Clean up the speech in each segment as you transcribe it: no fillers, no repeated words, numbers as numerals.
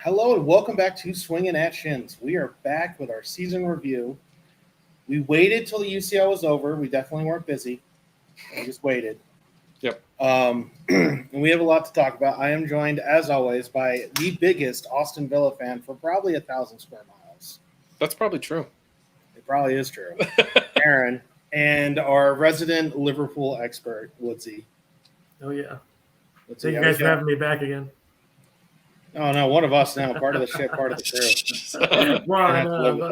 Hello and welcome back to Swinging at Shins. We are back with our season review. We waited till the UCL was over. We definitely weren't busy. We just waited. Yep. And we have a lot to talk about. I am joined, as always, by the biggest Austin Villa fan for probably 1,000 square miles. That's probably true. It probably is true. Aaron, and our resident Liverpool expert, Woodsy. Oh, yeah. Woodsy, Thank you guys for having me back again. Oh, no, one of us now, part of the ship, part of the crew. Well, I have to live with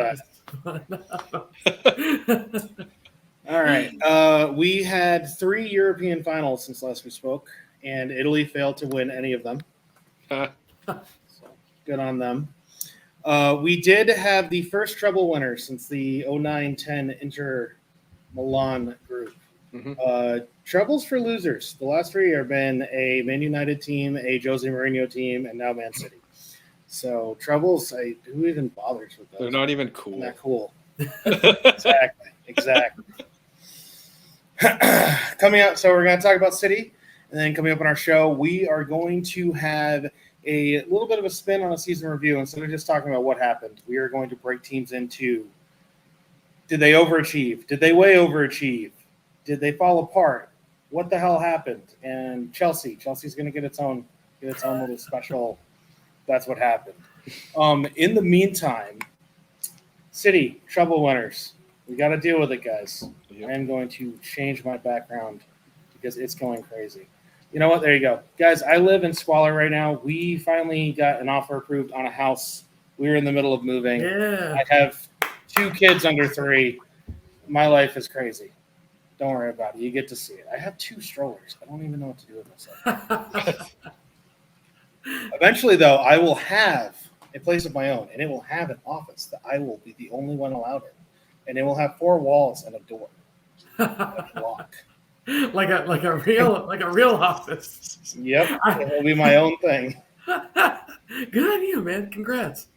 that. All right. We had 3 European finals since last we spoke, and Italy failed to win any of them. So good on them. We did have the first treble winner since the 09-10 Inter Milan group. Mm-hmm. Trebles for losers. The last 3 have been a Man United team, a Jose Mourinho team, and now Man City. So trebles, who even bothers with those? They're not even cool. They're not cool. Exactly. Coming up, so we're going to talk about City, and then coming up on our show, we are going to have a little bit of a spin on a season review. Instead of just talking about what happened, we are going to break teams into: did they overachieve? Did they way overachieve? Did they fall apart? What the hell happened? And Chelsea's going to get its own little special. That's what happened. In the meantime, City treble winners. We got to deal with it, guys. Yep. I am going to change my background because it's going crazy. You know what? There you go. Guys, I live in squalor right now. We finally got an offer approved on a house. We were in the middle of moving. Yeah. I have 2 kids under 3. My life is crazy. Don't worry about it. You get to see it. I have 2 strollers. I don't even know what to do with myself. Eventually, though, I will have a place of my own, and it will have an office that I will be the only one allowed in. And it will have 4 walls and a door. A block. like a real office. Yep. It will be my own thing. Good on you, man. Congrats.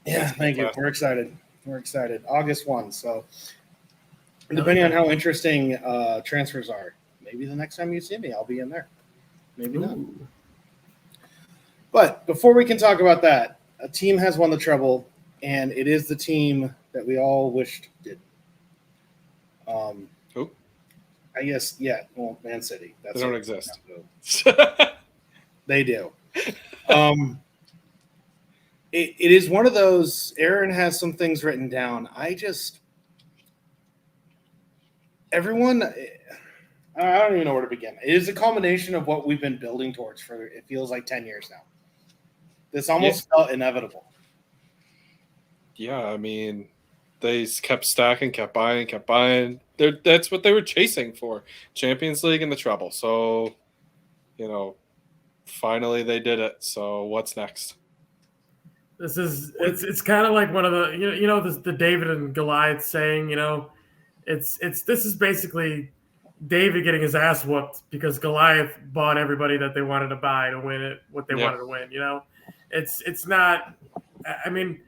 Yeah, thank you. We're excited. August 1. So depending on how interesting transfers are, maybe the next time you see me, I'll be in there. Maybe not. But before we can talk about that, a team has won the treble, and it is the team that we all wished did. Who? I guess, yeah. Well, Man City. They don't exist. They do. It is one of those. Aaron has some things written down. Everyone, I don't even know where to begin. It is a culmination of what we've been building towards for, it feels like 10 years now. This almost felt inevitable. Yeah, I mean, they kept stacking, kept buying. That's what they were chasing for. Champions League and the treble. So, finally they did it. So what's next? It's kind of like one of the the David and Goliath saying, this is basically David getting his ass whooped because Goliath bought everybody that they wanted to buy to win it, what they wanted to win. It's not. I mean,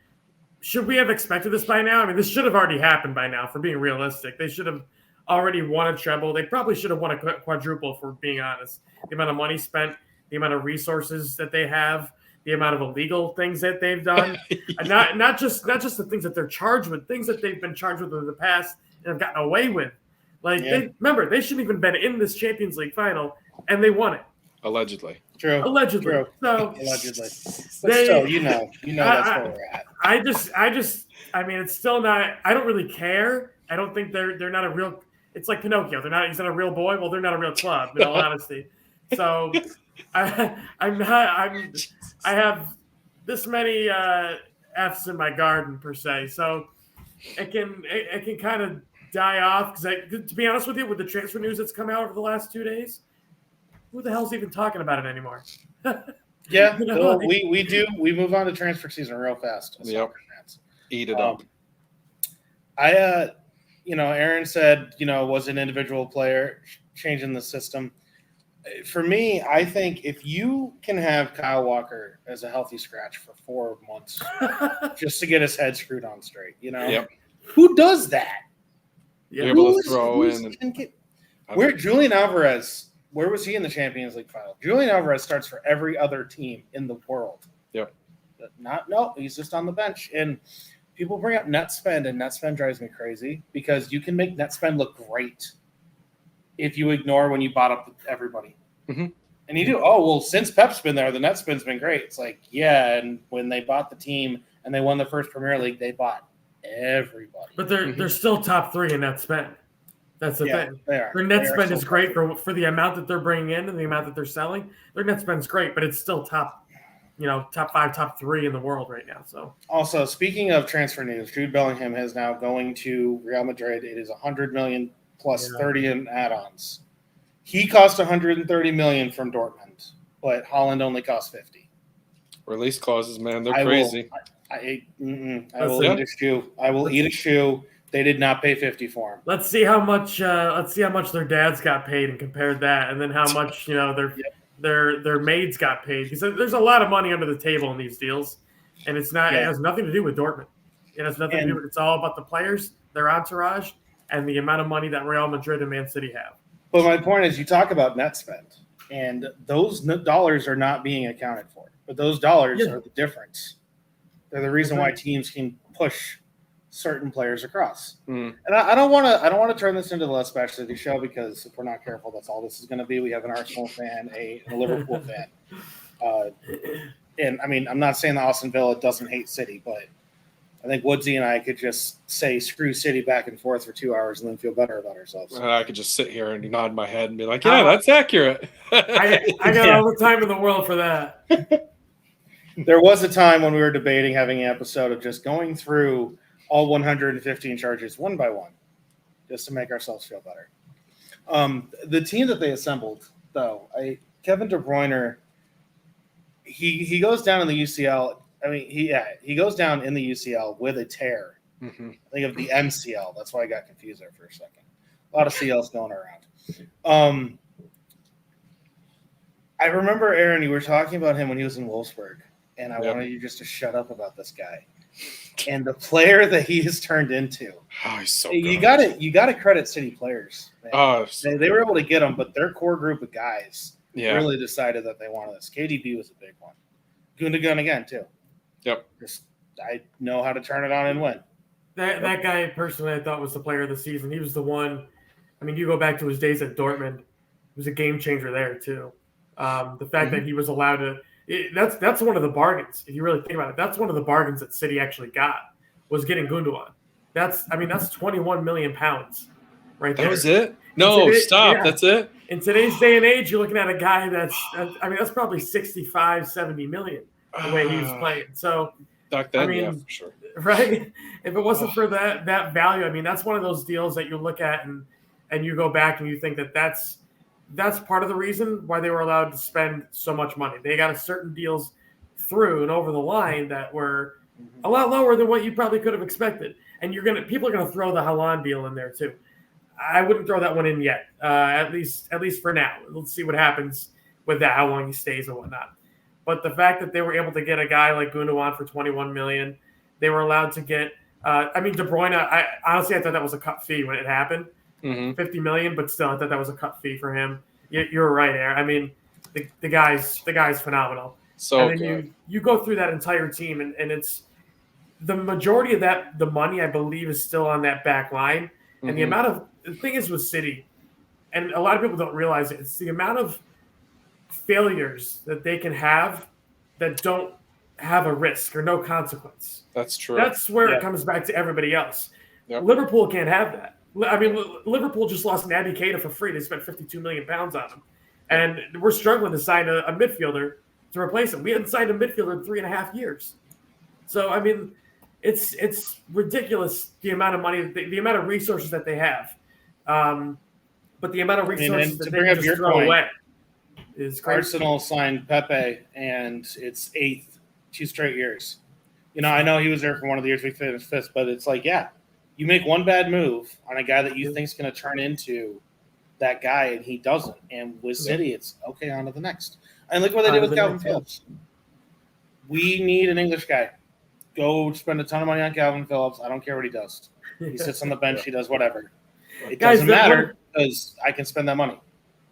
should we have expected this by now? I mean, this should have already happened by now. For being realistic, they should have already won a treble. They probably should have won a quadruple. For being honest, the amount of money spent, the amount of resources that they have, the amount of illegal things that they've done, and not just the things that they're charged with, things that they've been charged with in the past and have gotten away with. Like, they shouldn't even been in this Champions League final, and they won it. Allegedly. True. Allegedly. True. So allegedly. But still, that's where we're at. I mean, it's still not. I don't really care. I don't think they're not a real. It's like Pinocchio. He's not a real boy. Well, they're not a real club, in all honesty. So, I have this many F's in my garden per se. So, it can kind of die off because, to be honest with you, with the transfer news that's come out over the last 2 days, who the hell's even talking about it anymore? Yeah, we move on to transfer season real fast. Yep. Eat it up. Aaron said, was an individual player changing the system. For me, I think if you can have Kyle Walker as a healthy scratch for 4 months just to get his head screwed on straight, who does that? You're able to throw in. Julian Alvarez, where was he in the Champions League final? Julian Alvarez starts for every other team in the world. Yep. No, he's just on the bench. And people bring up net spend, and net spend drives me crazy because you can make net spend look great if you ignore when you bought up everybody. Mm-hmm. And you do, oh, well, since Pep's been there, the net spend's been great. It's like, yeah, and when they bought the team and they won the first Premier League, they bought everybody. But they're still top 3 in net spend. That's the thing. They are. Their net spend is great for the amount that they're bringing in and the amount that they're selling. Their net spend is great, but it's still top 5, top 3 in the world right now. So also, speaking of transfer news, Jude Bellingham is now going to Real Madrid. It is $100 million plus 30 in add-ons. He cost $130 million from Dortmund, but Holland only cost 50. Release clauses, man, they're crazy. I will eat a shoe. I will eat a shoe. They did not pay 50 for him. Let's see how much their dads got paid and compare that, and then how much their maids got paid, because there's a lot of money under the table in these deals, and it's not. It has nothing to do with Dortmund. It has nothing to do with. It's all about the players, their entourage, and the amount of money that Real Madrid and Man City have. But my point is, you talk about net spend, and those dollars are not being accounted for. But those dollars are the difference. They're the reason why teams can push certain players across. And I don't want to turn this into the Les Bash City show, because if we're not careful, that's all this is going to be. We have an Arsenal fan, a Liverpool fan, and I mean, I'm not saying that Austin Villa doesn't hate City, but I think Woodsy and I could just say screw City back and forth for 2 hours and then feel better about ourselves. I could just sit here and nod my head and be like, yeah, that's accurate. I got all the time in the world for that. There was a time when we were debating having an episode of just going through all 115 charges one by one, just to make ourselves feel better. The team that they assembled, though, Kevin De Bruyne, he goes down in the UCL. I mean, he goes down in the UCL with a tear. I think of the MCL. That's why I got confused there for a second. A lot of CLs going around. I remember, Aaron, you were talking about him when he was in Wolfsburg, and I wanted you just to shut up about this guy and the player that he has turned into. Oh, he's so you good. You got to credit City players. Man. Oh, they were able to get him, but their core group of guys really decided that they wanted this. KDB was a big one. Gundogan again too. Yep. I know how to turn it on and win. That guy personally, I thought was the player of the season. He was the one. I mean, you go back to his days at Dortmund. He was a game changer there too. The fact that he was allowed to. That's one of the bargains. If you really think about it, that's one of the bargains that City actually got, was getting Gundogan. That's 21 million pounds, right there. That was it? No, stop. Yeah. That's it? In today's day and age, you're looking at a guy that's probably 65, 70 million the way he was playing. So back then, yeah, for sure. Right? If it wasn't for that value, I mean, that's one of those deals that you look at and you go back and you think that's part of the reason why they were allowed to spend so much money. They got certain deals through and over the line that were a lot lower than what you probably could have expected. And people are gonna throw the Haaland deal in there too. I wouldn't throw that one in yet, at least for now. Let's see what happens with that, how long he stays and whatnot. But the fact that they were able to get a guy like Gundogan for 21 million, they were allowed to get. De Bruyne. I thought that was a cut fee when it happened. 50 million, but still, I thought that was a cut fee for him. You're right, Aaron. I mean, the guy's phenomenal. So and then you go through that entire team, and it's the majority of that. The money, I believe, is still on that back line, and the thing is with City, and a lot of people don't realize it. It's the amount of failures that they can have that don't have a risk or no consequence. That's true. That's where it comes back to everybody else. Yep. Liverpool can't have that. I mean, Liverpool just lost Naby Keita for free. They spent 52 million pounds on him, and we're struggling to sign a midfielder to replace him. We hadn't signed a midfielder in 3.5 years. So, I mean, it's ridiculous the amount of money, the amount of resources that they have. But the amount of resources that they just throw away is crazy. Arsenal signed Pepe, and it's 8th, 2 straight years. I know he was there for one of the years we finished 5th, but it's like, you make one bad move on a guy that you think is going to turn into that guy, and he doesn't. And with City, it's okay, on to the next. And look what they did with Calvin Phillips. We need an English guy. Go spend a ton of money on Calvin Phillips. I don't care what he does. He sits on the bench. He does whatever. It doesn't matter because I can spend that money.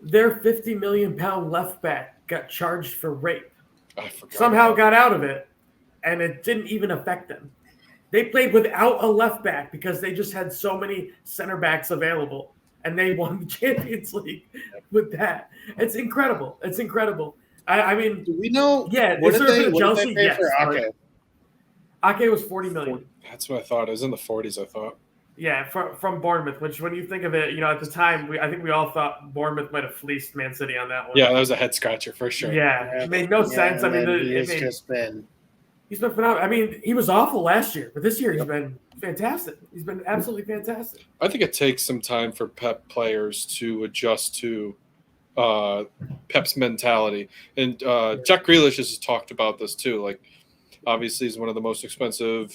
Their 50 million pound left back got charged for rape. I forgot. Somehow got out of it. and it didn't even affect them. They played without a left back because they just had so many center backs available, and they won the Champions League with that. It's incredible. It's incredible. I mean, Do we know? yeah, What is did there a they? bit of What did jealousy? they pay for Yes, Ake? Ake was 40 million. That's what I thought. It was in the 40s, I thought. Yeah, from Bournemouth, which when you think of it, at the time, I think we all thought Bournemouth might have fleeced Man City on that one. Yeah, that was a head scratcher for sure. Yeah, it made no sense. I mean, he's been phenomenal. I mean, he was awful last year, but this year he's been fantastic. He's been absolutely fantastic. I think it takes some time for Pep players to adjust to Pep's mentality. And Jack Grealish has talked about this too. Like, obviously, he's one of the most expensive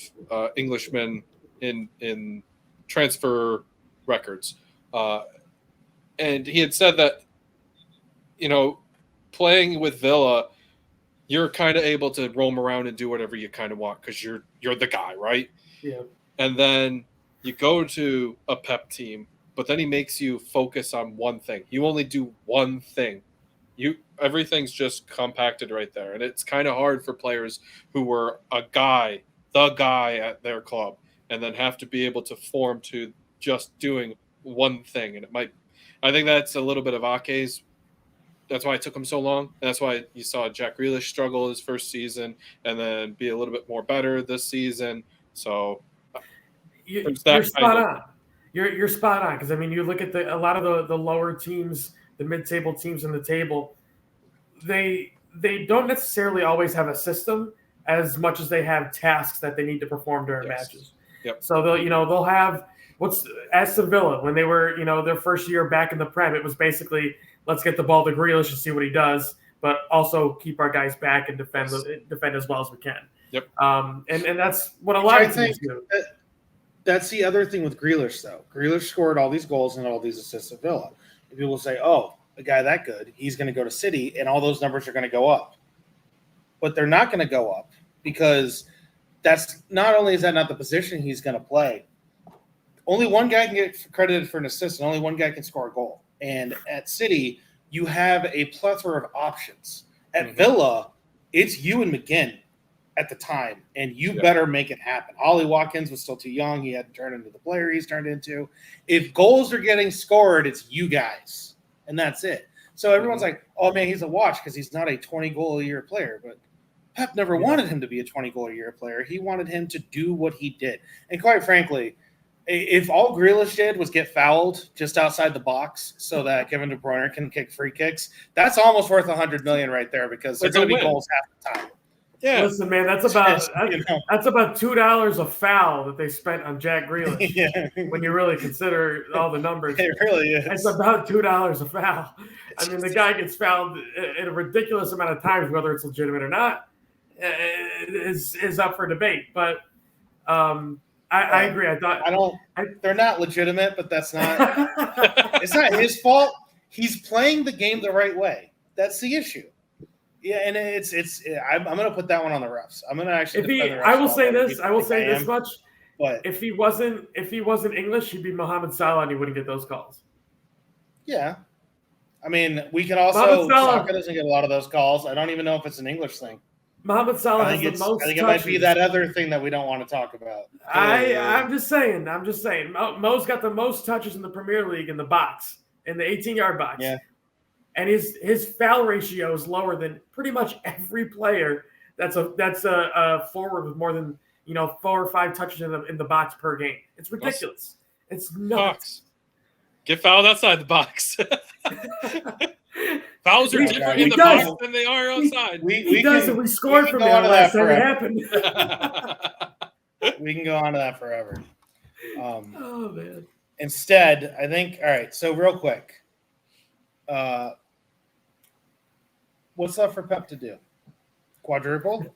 Englishmen in transfer records. And he had said that, playing with Villa, you're kind of able to roam around and do whatever you kind of want because you're the guy, right? Yeah. And then you go to a Pep team, but then he makes you focus on one thing. You only do one thing. Everything's just compacted right there. And it's kind of hard for players who were the guy at their club and then have to be able to form to just doing one thing. And I think that's a little bit of Ake's. That's why it took him so long. And that's why you saw Jack Grealish struggle his first season and then be a little bit more better this season. So you're spot on. You're spot on because I mean, you look at a lot of the lower teams, the mid-table teams in the table. They don't necessarily always have a system as much as they have tasks that they need to perform during matches. Yep. So they'll have Aston Villa when they were their first year back in the Prem. It was basically let's get the ball to Grealish and see what he does, but also keep our guys back and defend as well as we can. Yep. And that's what a lot of teams do. That's the other thing with Grealish, though. Grealish scored all these goals and all these assists at Villa. And people will say, oh, a guy that good, he's going to go to City, and all those numbers are going to go up. But they're not going to go up because that's not only is that not the position he's going to play, only one guy can get credited for an assist, and only one guy can score a goal. And at City, you have a plethora of options. At Villa, it's you and McGinn at the time, and you better make it happen. Ollie Watkins was still too young. He hadn't turned into the player he's turned into. If goals are getting scored, it's you guys, and that's it. So everyone's like, oh, man, he's a watch because he's not a 20-goal-a-year player. But Pep never wanted him to be a 20-goal-a-year player. He wanted him to do what he did. And quite frankly, if all Grealish did was get fouled just outside the box so that Kevin De Bruyne can kick free kicks, that's almost worth $100 million right there because there's going to be goals half the time. Yeah. Listen, man, that's about $2 a foul that they spent on Jack Grealish. When you really consider all the numbers, it really is. It's about $2 a foul. I mean, the guy gets fouled in a ridiculous amount of times, whether it's legitimate or not, is up for debate. But I agree. They're not legitimate, but that's not. It's not his fault. He's playing the game the right way. That's the issue. Yeah, and I'm going to put that one on the refs. I'm going to actually. I will say this much. But if he wasn't English, he'd be Mohamed Salah, and he wouldn't get those calls. Yeah, I mean, we can also. Saka doesn't get a lot of those calls. I don't even know if it's an English thing. Mohamed Salah has the most touches. I think it might be that other thing that we don't want to talk about. I'm just saying. Mo's got the most touches in the Premier League in the box, in the 18-yard box. Yeah. And his foul ratio is lower than pretty much every player that's a forward with more than 4 or 5 touches in the box per game. It's ridiculous. It's nuts. Get fouled outside the box. Fouls are different in the box than they are outside. We scored from there last time it happened. We can go on to that forever. Oh man. Instead, I think. All right. So real quick. What's left for Pep to do? Quadruple?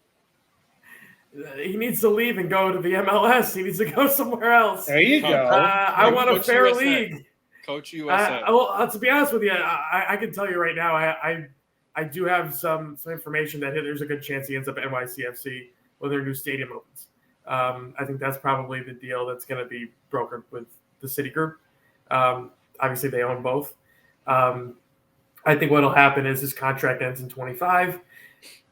He needs to leave and go to the MLS. He needs to go somewhere else. There you go. I want a fair league. Coach USA. To be honest with you, I can tell you right now, I do have some information that there's a good chance he ends up at NYCFC when their new stadium opens. I think that's probably the deal that's going to be brokered with the City Group. Obviously, they own both. I think what will happen is his contract ends in 25.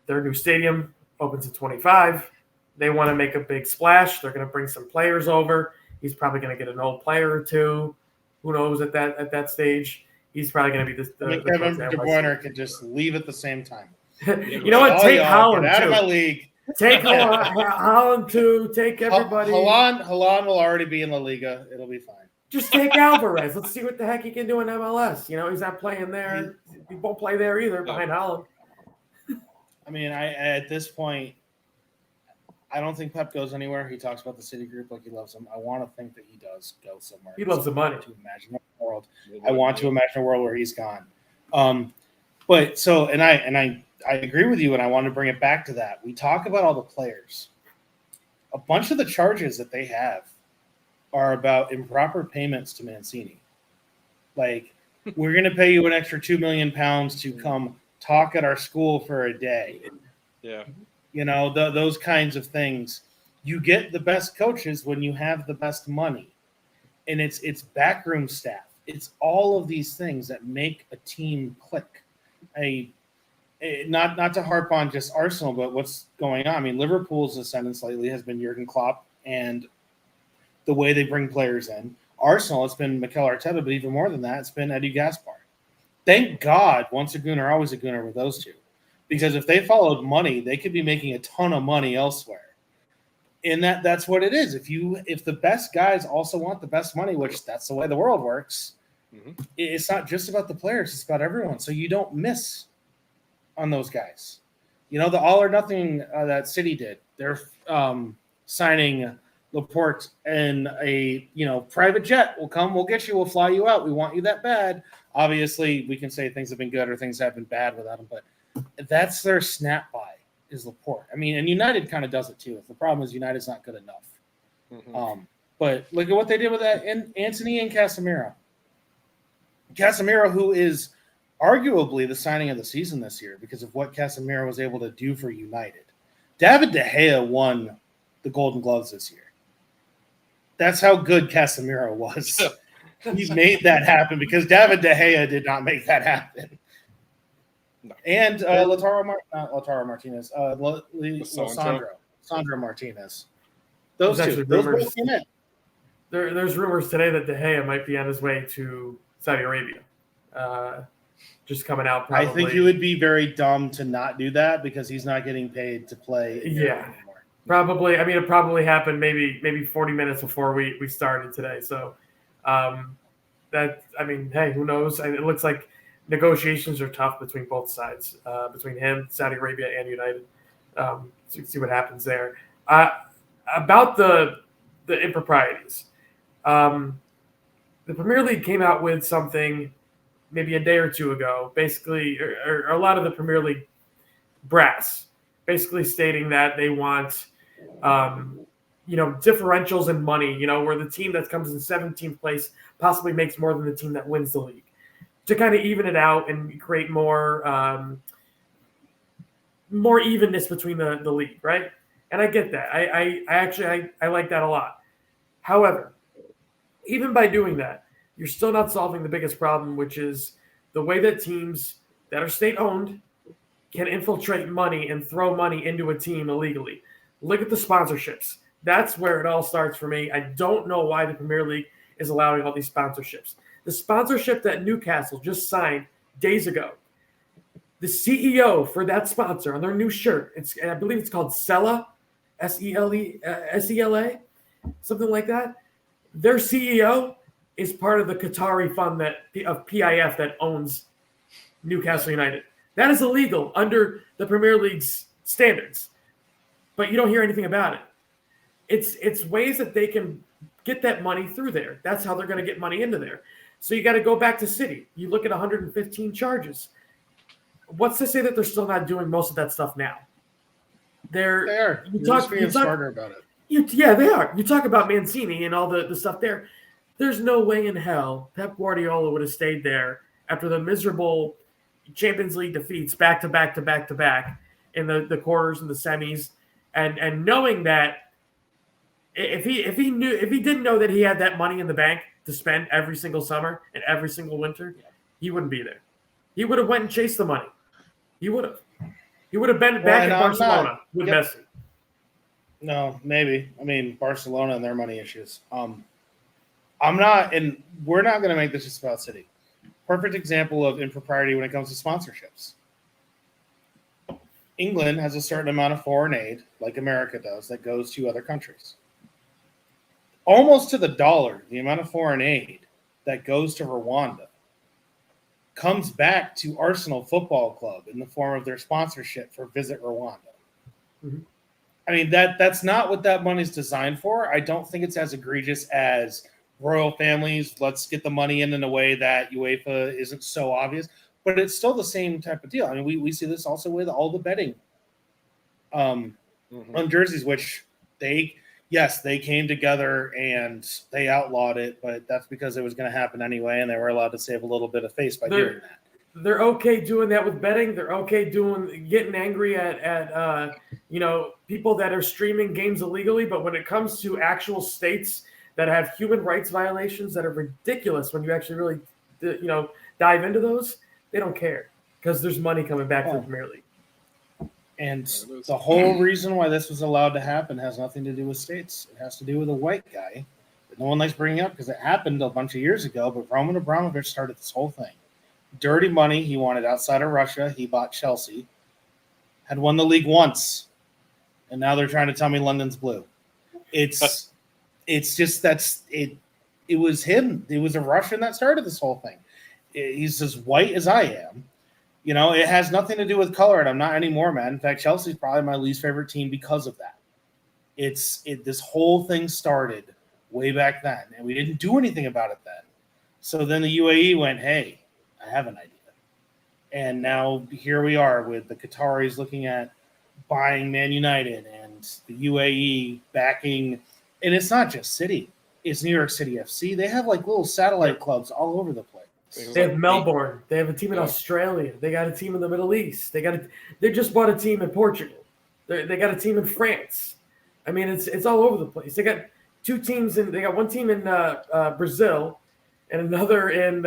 Their new stadium opens in 25. They want to make a big splash. They're going to bring some players over. He's probably going to get an old player or two. Who knows at that stage? He's probably going to be the Kevin coach De Bruyne can just leave at the same time. You know what? Take Holland get out too. of my league. Take Holland too. Take everybody. Holland will already be in La Liga. It'll be fine. Just take Alvarez. Let's see what the heck he can do in MLS. He's not playing there. He won't play there either behind Holland. I mean, at this point, I don't think Pep goes anywhere. He talks about the City Group like he loves them. I want to think that he does go somewhere. He loves the money. To imagine a world. I want to imagine a world where he's gone. But so, and I agree with you, and I want to bring it back to that. We talk about all the players. A bunch of the charges that they have are about improper payments to Mancini. Like, we're going to pay you an extra £2 million to come talk at our school for a day. Yeah. Those kinds of things. You get the best coaches when you have the best money. And it's backroom staff. It's all of these things that make a team click. Not to harp on just Arsenal, but what's going on. I mean, Liverpool's ascendance lately has been Jurgen Klopp and the way they bring players in. Arsenal, it's been Mikel Arteta, but even more than that, it's been Eddie Gaspar. Thank God, once a Gooner, always a Gooner with those two. Because if they followed money, they could be making a ton of money elsewhere. And that's what it is. If the best guys also want the best money, which that's the way the world works, it's not just about the players, it's about everyone. So you don't miss on those guys. The all or nothing that City did. They're signing Laporte and a private jet will come, we'll get you, we'll fly you out. We want you that bad. Obviously, we can say things have been good or things have been bad without him, but that's their snap buy is Laporte. I mean, and United kind of does it too. The problem is United's not good enough. But look at what they did with that Antony and Casemiro. Casemiro, who is arguably the signing of the season this year because of what Casemiro was able to do for United. David De Gea won the Golden Gloves this year. That's how good Casemiro was. He made that happen because David De Gea did not make that happen. And Sandro Martinez. Those two. Those both came in. There's rumors today that De Gea might be on his way to Saudi Arabia. Just coming out probably. I think he would be very dumb to not do that because he's not getting paid to play anymore. Probably. I mean, it probably happened maybe 40 minutes before we started today. So hey, who knows? It looks like negotiations are tough between both sides, between him, Saudi Arabia, and United. So you can see what happens there. About the improprieties, the Premier League came out with something maybe a day or two ago, basically, or a lot of the Premier League brass, basically stating that they want, differentials in money, where the team that comes in 17th place possibly makes more than the team that wins the league, to kind of even it out and create more evenness between the league, right? And I get that. I actually like that a lot. However, even by doing that, you're still not solving the biggest problem, which is the way that teams that are state-owned can infiltrate money and throw money into a team illegally. Look at the sponsorships. That's where it all starts for me. I don't know why the Premier League is allowing all these sponsorships. The sponsorship that Newcastle just signed days ago, the CEO for that sponsor on their new shirt, I believe it's called Sela, S-E-L-A, something like that. Their CEO is part of the Qatari fund of PIF that owns Newcastle United. That is illegal under the Premier League's standards, but you don't hear anything about it. It's ways that they can get that money through there. That's how they're going to get money into there. So you got to go back to City. You look at 115 charges. What's to say that they're still not doing most of that stuff now? They are. You're smarter about it. They are. You talk about Mancini and all the stuff there. There's no way in hell Pep Guardiola would have stayed there after the miserable Champions League defeats back to back in the quarters and the semis, and knowing that if he didn't know that he had that money in the bank to spend every single summer and every single winter, he wouldn't be there. He would have went and chased the money. He would have been back in Barcelona with Messi. No, maybe. I mean, Barcelona and their money issues. I'm not, and we're not going to make this just about City. Perfect example of impropriety when it comes to sponsorships. England has a certain amount of foreign aid, like America does, that goes to other countries. Almost to the dollar, the amount of foreign aid that goes to Rwanda comes back to Arsenal Football Club in the form of their sponsorship for Visit Rwanda. Mhm. I mean, that's not what that money's designed for. I don't think it's as egregious as royal families. Let's get the money in a way that UEFA isn't so obvious. But it's still the same type of deal. I mean, we see this also with all the betting on jerseys, which they came together and they outlawed it, but that's because it was going to happen anyway, and they were allowed to save a little bit of face by doing that. They're okay doing that with betting. They're okay getting angry at people that are streaming games illegally. But when it comes to actual states that have human rights violations that are ridiculous, when you actually really dive into those, they don't care because there's money coming back to the Premier League. And the whole reason why this was allowed to happen has nothing to do with states. It has to do with a white guy that no one likes bringing up because it happened a bunch of years ago. But Roman Abramovich started this whole thing. Dirty money he wanted outside of Russia. He bought Chelsea, had won the league once, and now they're trying to tell me London's blue. It's just it was him. It was a Russian that started this whole thing. He's as white as I am. It has nothing to do with color, and I'm not anymore, man. In fact, Chelsea's probably my least favorite team because of that. This whole thing started way back then, and we didn't do anything about it then. So then the UAE went, hey, I have an idea. And now here we are with the Qataris looking at buying Man United and the UAE backing. And it's not just City. It's New York City FC. They have like little satellite clubs all over the place. They have Melbourne. They have a team in Australia. They got a team in the Middle East. They just bought a team in Portugal. They got a team in France. I mean, it's all over the place. They got two teams they got one team in Brazil and another in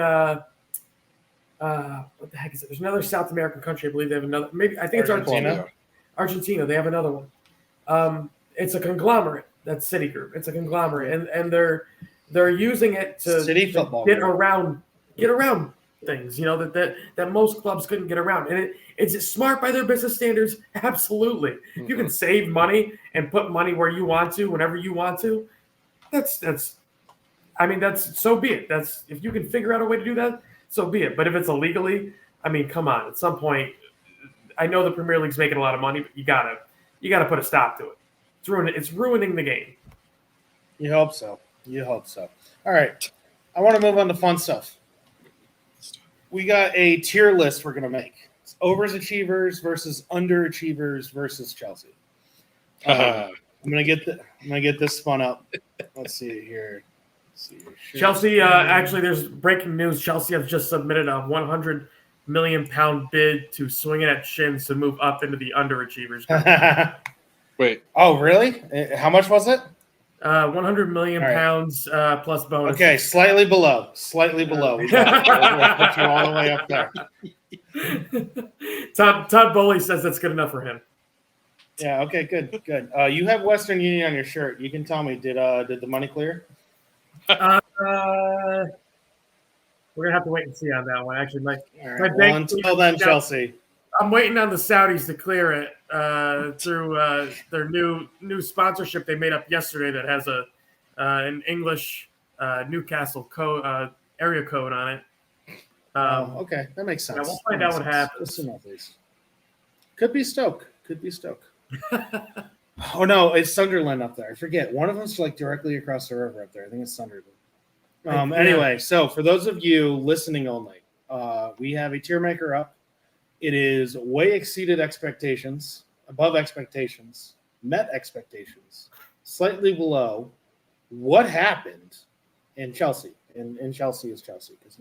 what the heck is it? There's another South American country. I believe they have another. Maybe I think it's Argentina. Argentina. They have another one. It's a conglomerate. That's Citigroup. It's a conglomerate, and they're using it to City football get around things. That most clubs couldn't get around. And is it smart by their business standards? Absolutely. Mm-hmm. If you can save money and put money where you want to, whenever you want to, that's so be it. That's if you can figure out a way to do that. So be it. But if it's illegally, I mean, come on. At some point, I know the Premier League's making a lot of money, but you gotta put a stop to it. It's ruining the game. You hope so. All right. I want to move on to fun stuff. We got a tier list we're gonna make. It's overachievers versus underachievers versus Chelsea. I'm gonna get this spun up. Let's see here. Chelsea, actually, there's breaking news. Chelsea has just submitted a £100 million bid to swing it at shins to move up into the underachievers. Wait. Oh, really? How much was it? 100 million pounds plus bonus. Okay, slightly below. We got we'll put you all the way up there. Todd Bowley says that's good enough for him. Yeah. Okay. Good. You have Western Union on your shirt. You can tell me. Did the money clear? We're gonna have to wait and see on that one. Actually, my bank. Until then, Chelsea. I'm waiting on the Saudis to clear it through their new sponsorship they made up yesterday that has an English Newcastle area code on it. Okay, that makes sense. Yeah, we'll find out what happens. Could be Stoke. Oh no, it's Sunderland up there. I forget. One of them's like directly across the river up there. I think it's Sunderland. Anyway, so for those of you listening only, we have a tier maker up. It is way exceeded expectations, above expectations, met expectations, slightly below. What happened in Chelsea? And Chelsea is Chelsea because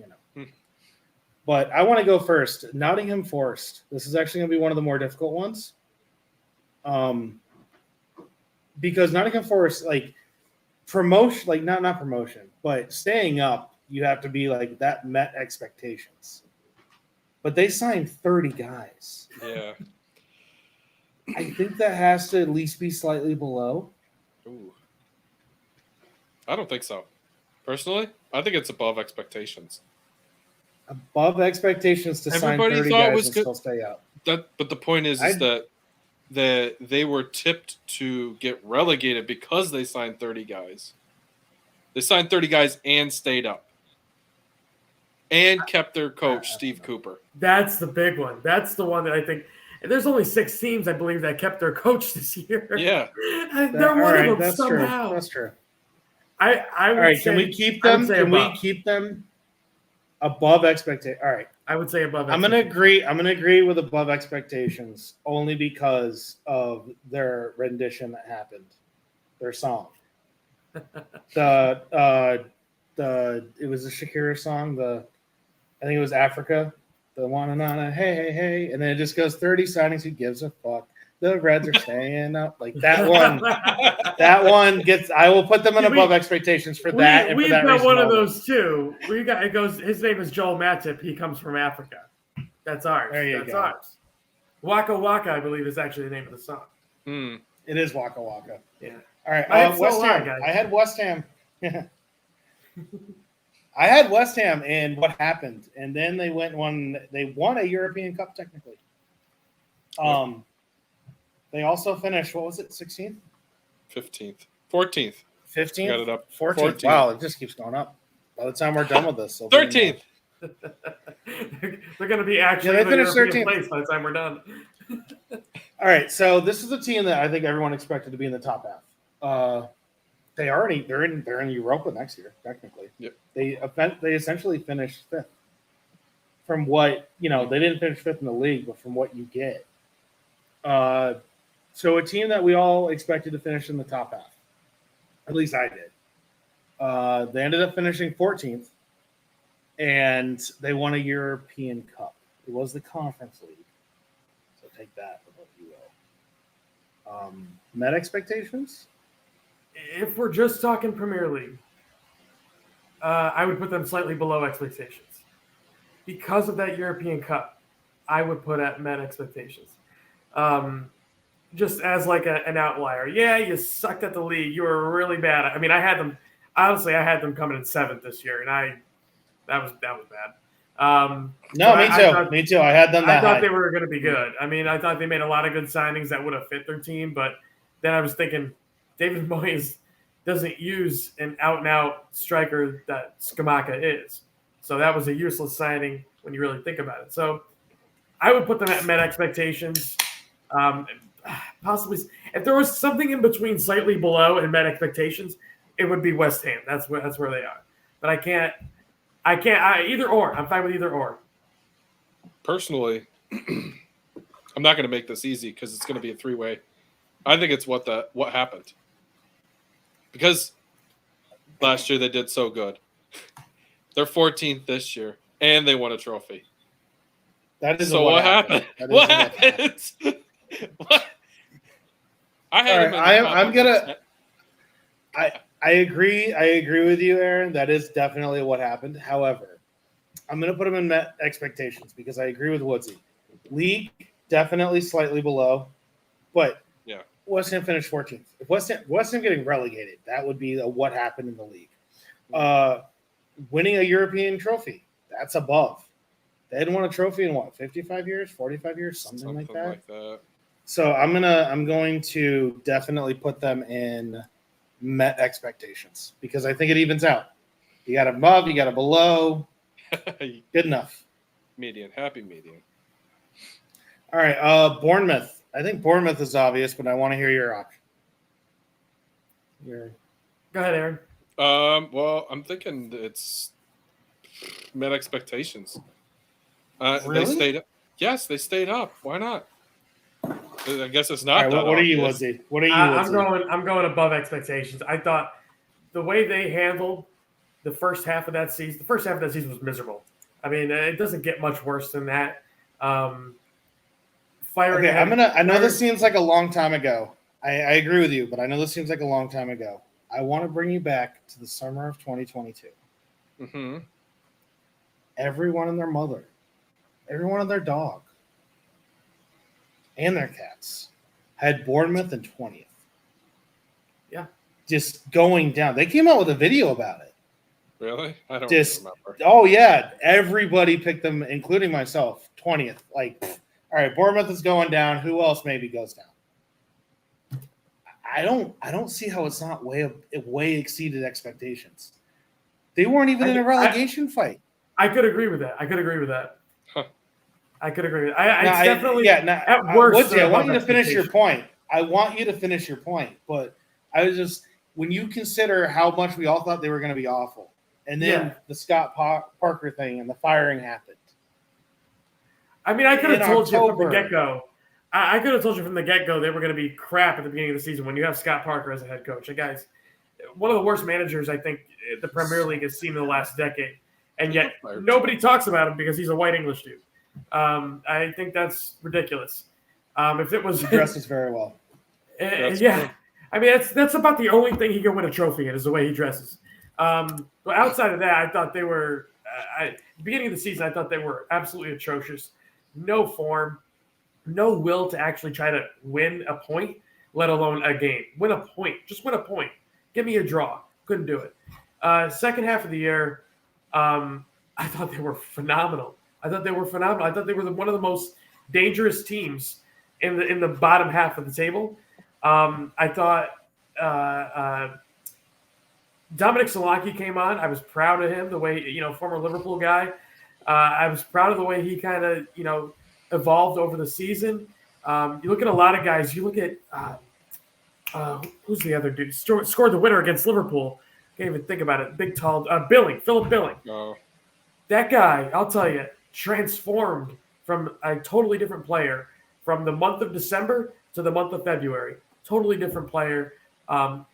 But I want to go first. Nottingham Forest. This is actually going to be one of the more difficult ones. Because Nottingham Forest, like promotion, like not promotion, but staying up, you have to be like that met expectations. But they signed 30 guys. Yeah. I think that has to at least be slightly below. Ooh. I don't think so. Personally, I think it's above expectations. Above expectations to Everybody sign 30 thought it guys was and good. still stay out. But the point is that they were tipped to get relegated because they signed 30 guys. They signed 30 guys and stayed up. And kept their coach, Steve Cooper. That's the big one. That's the one that I think. And there's only 6 teams, I believe, that kept their coach this year. Yeah. They're one of them that's somehow. True. That's true. I would all right, say, can we keep them? Can above. we keep them above expectation? All right. I would say above. I'm gonna agree with above expectations only because of their rendition that happened, their song. It was a Shakira song. I think it was Africa. The one and on hey hey hey, and then it just goes 30 signings. Who gives a fuck? The Reds are staying up like that one. That one gets. I will put them in above expectations for that. And we've for that got reason one of only. those too. We got it goes. His name is Joel Matip. He comes from Africa. That's ours. That's ours. Waka Waka, I believe, is actually the name of the song. It is Waka Waka. Yeah. All right. West Ham. Guys. I had West Ham. I had West Ham, and what happened? And then they won a European Cup technically. They also finished. What was it? 16th, 15th, 14th, 15th. Got it up. 14th. Wow, it just keeps going up. By the time we're done with this, 13th. They're going to be actually in the European place by the time we're done. All right, so this is a team that I think everyone expected to be in the top half. They're in Europa next year technically. Yep. They essentially finished 5th. From what they didn't finish 5th in the league, but from what you get. So a team that we all expected to finish in the top half. At least I did. They ended up finishing 14th, and they won a European Cup. It was the Conference League. So take that for what you will. Met expectations? If we're just talking Premier League, I would put them slightly below expectations. Because of that European Cup, I would put at met expectations. Just as like an outlier. Yeah, you sucked at the league. You were really bad. I mean, I had them coming in 7th this year, and that was bad. Me too. I had them that I thought high. they were going to be good. I mean, I thought they made a lot of good signings that would have fit their team, but then I was thinking David Moyes doesn't use an out-and-out striker that Skamaka is. So that was a useless signing when you really think about it. So I would put them at met expectations. Possibly, if there was something in between slightly below and met expectations, it would be West Ham. That's where they are. But I can't either or. I'm fine with either or. Personally, I'm not going to make this easy because it's going to be a 3-way. I think it's what happened. Because last year they did so good. They're 14th this year, and they won a trophy. That is so what happened? What happened? What? I had I agree. I agree with you, Aaron. That is definitely what happened. However, I'm going to put them in met expectations because I agree with Woodsy. League definitely slightly below, but yeah, West Ham finished 14th. If West Ham getting relegated, that would be what happened in the league. Winning a European trophy, that's above. They hadn't won a trophy in 55 years, 45 years, something like that. So I'm going to definitely put them in met expectations because I think it evens out. You got above, you got a below. Good enough. Happy median. All right, Bournemouth. I think Bournemouth is obvious, but I want to hear your option. Go ahead, Aaron. Well, I'm thinking it's met expectations. Really? They stayed up. Yes, they stayed up. Why not? I guess it's not. Right, what are you, Woodsy? What are you? I'm going above expectations. I thought the way they handled the first half of that season. The first half of that season was miserable. I mean, it doesn't get much worse than that. I know this seems like a long time ago. I agree with you, but I know this seems like a long time ago. I want to bring you back to the summer of 2022. Mm-hmm. Everyone and their mother, everyone and their dog, and their cats had Bournemouth in 20th. Yeah. Just going down. They came out with a video about it. Really? I don't Just, remember. oh, yeah. Everybody picked them, including myself, 20th. Like, all right, Bournemouth is going down. Who else maybe goes down? I don't see how it's not way exceeded expectations. They weren't even in a relegation fight. I could agree with that. Huh. I could agree with that. Now, It's definitely at worst. Woodsy, I want you to above finish your expectation. point. But I was just, when you consider how much we all thought they were going to be awful, and then the Scott Parker thing and the firing happened. I mean, I could have told you from the October. get-go. I could have told you from the get-go they were going to be crap at the beginning of the season when you have Scott Parker as a head coach. That guy's one of the worst managers I think the Premier League has seen in the last decade. And yet nobody talks about him because he's a white English dude. I think that's ridiculous. If it was He dresses very well. yeah. I mean, that's about the only thing he can win a trophy in is the way he dresses. But outside of that, I thought they were beginning of the season, I thought they were absolutely atrocious. No form, no will to actually try to win a point, let alone a game. Win a point. Just win a point. Give me a draw. Couldn't do it. Second half of the year, I thought they were phenomenal. I thought they were one of the most dangerous teams in the bottom half of the table. I thought Dominic Solanke came on. I was proud of him, the way, former Liverpool guy. I was proud of the way he kind of, evolved over the season. You look at a lot of guys. You look at who's the other dude? Scored the winner against Liverpool. Can't even think about it. Big, tall, Philip Billing. Oh. That guy, I'll tell you, transformed from a totally different player from the month of December to the month of February. Totally different player. You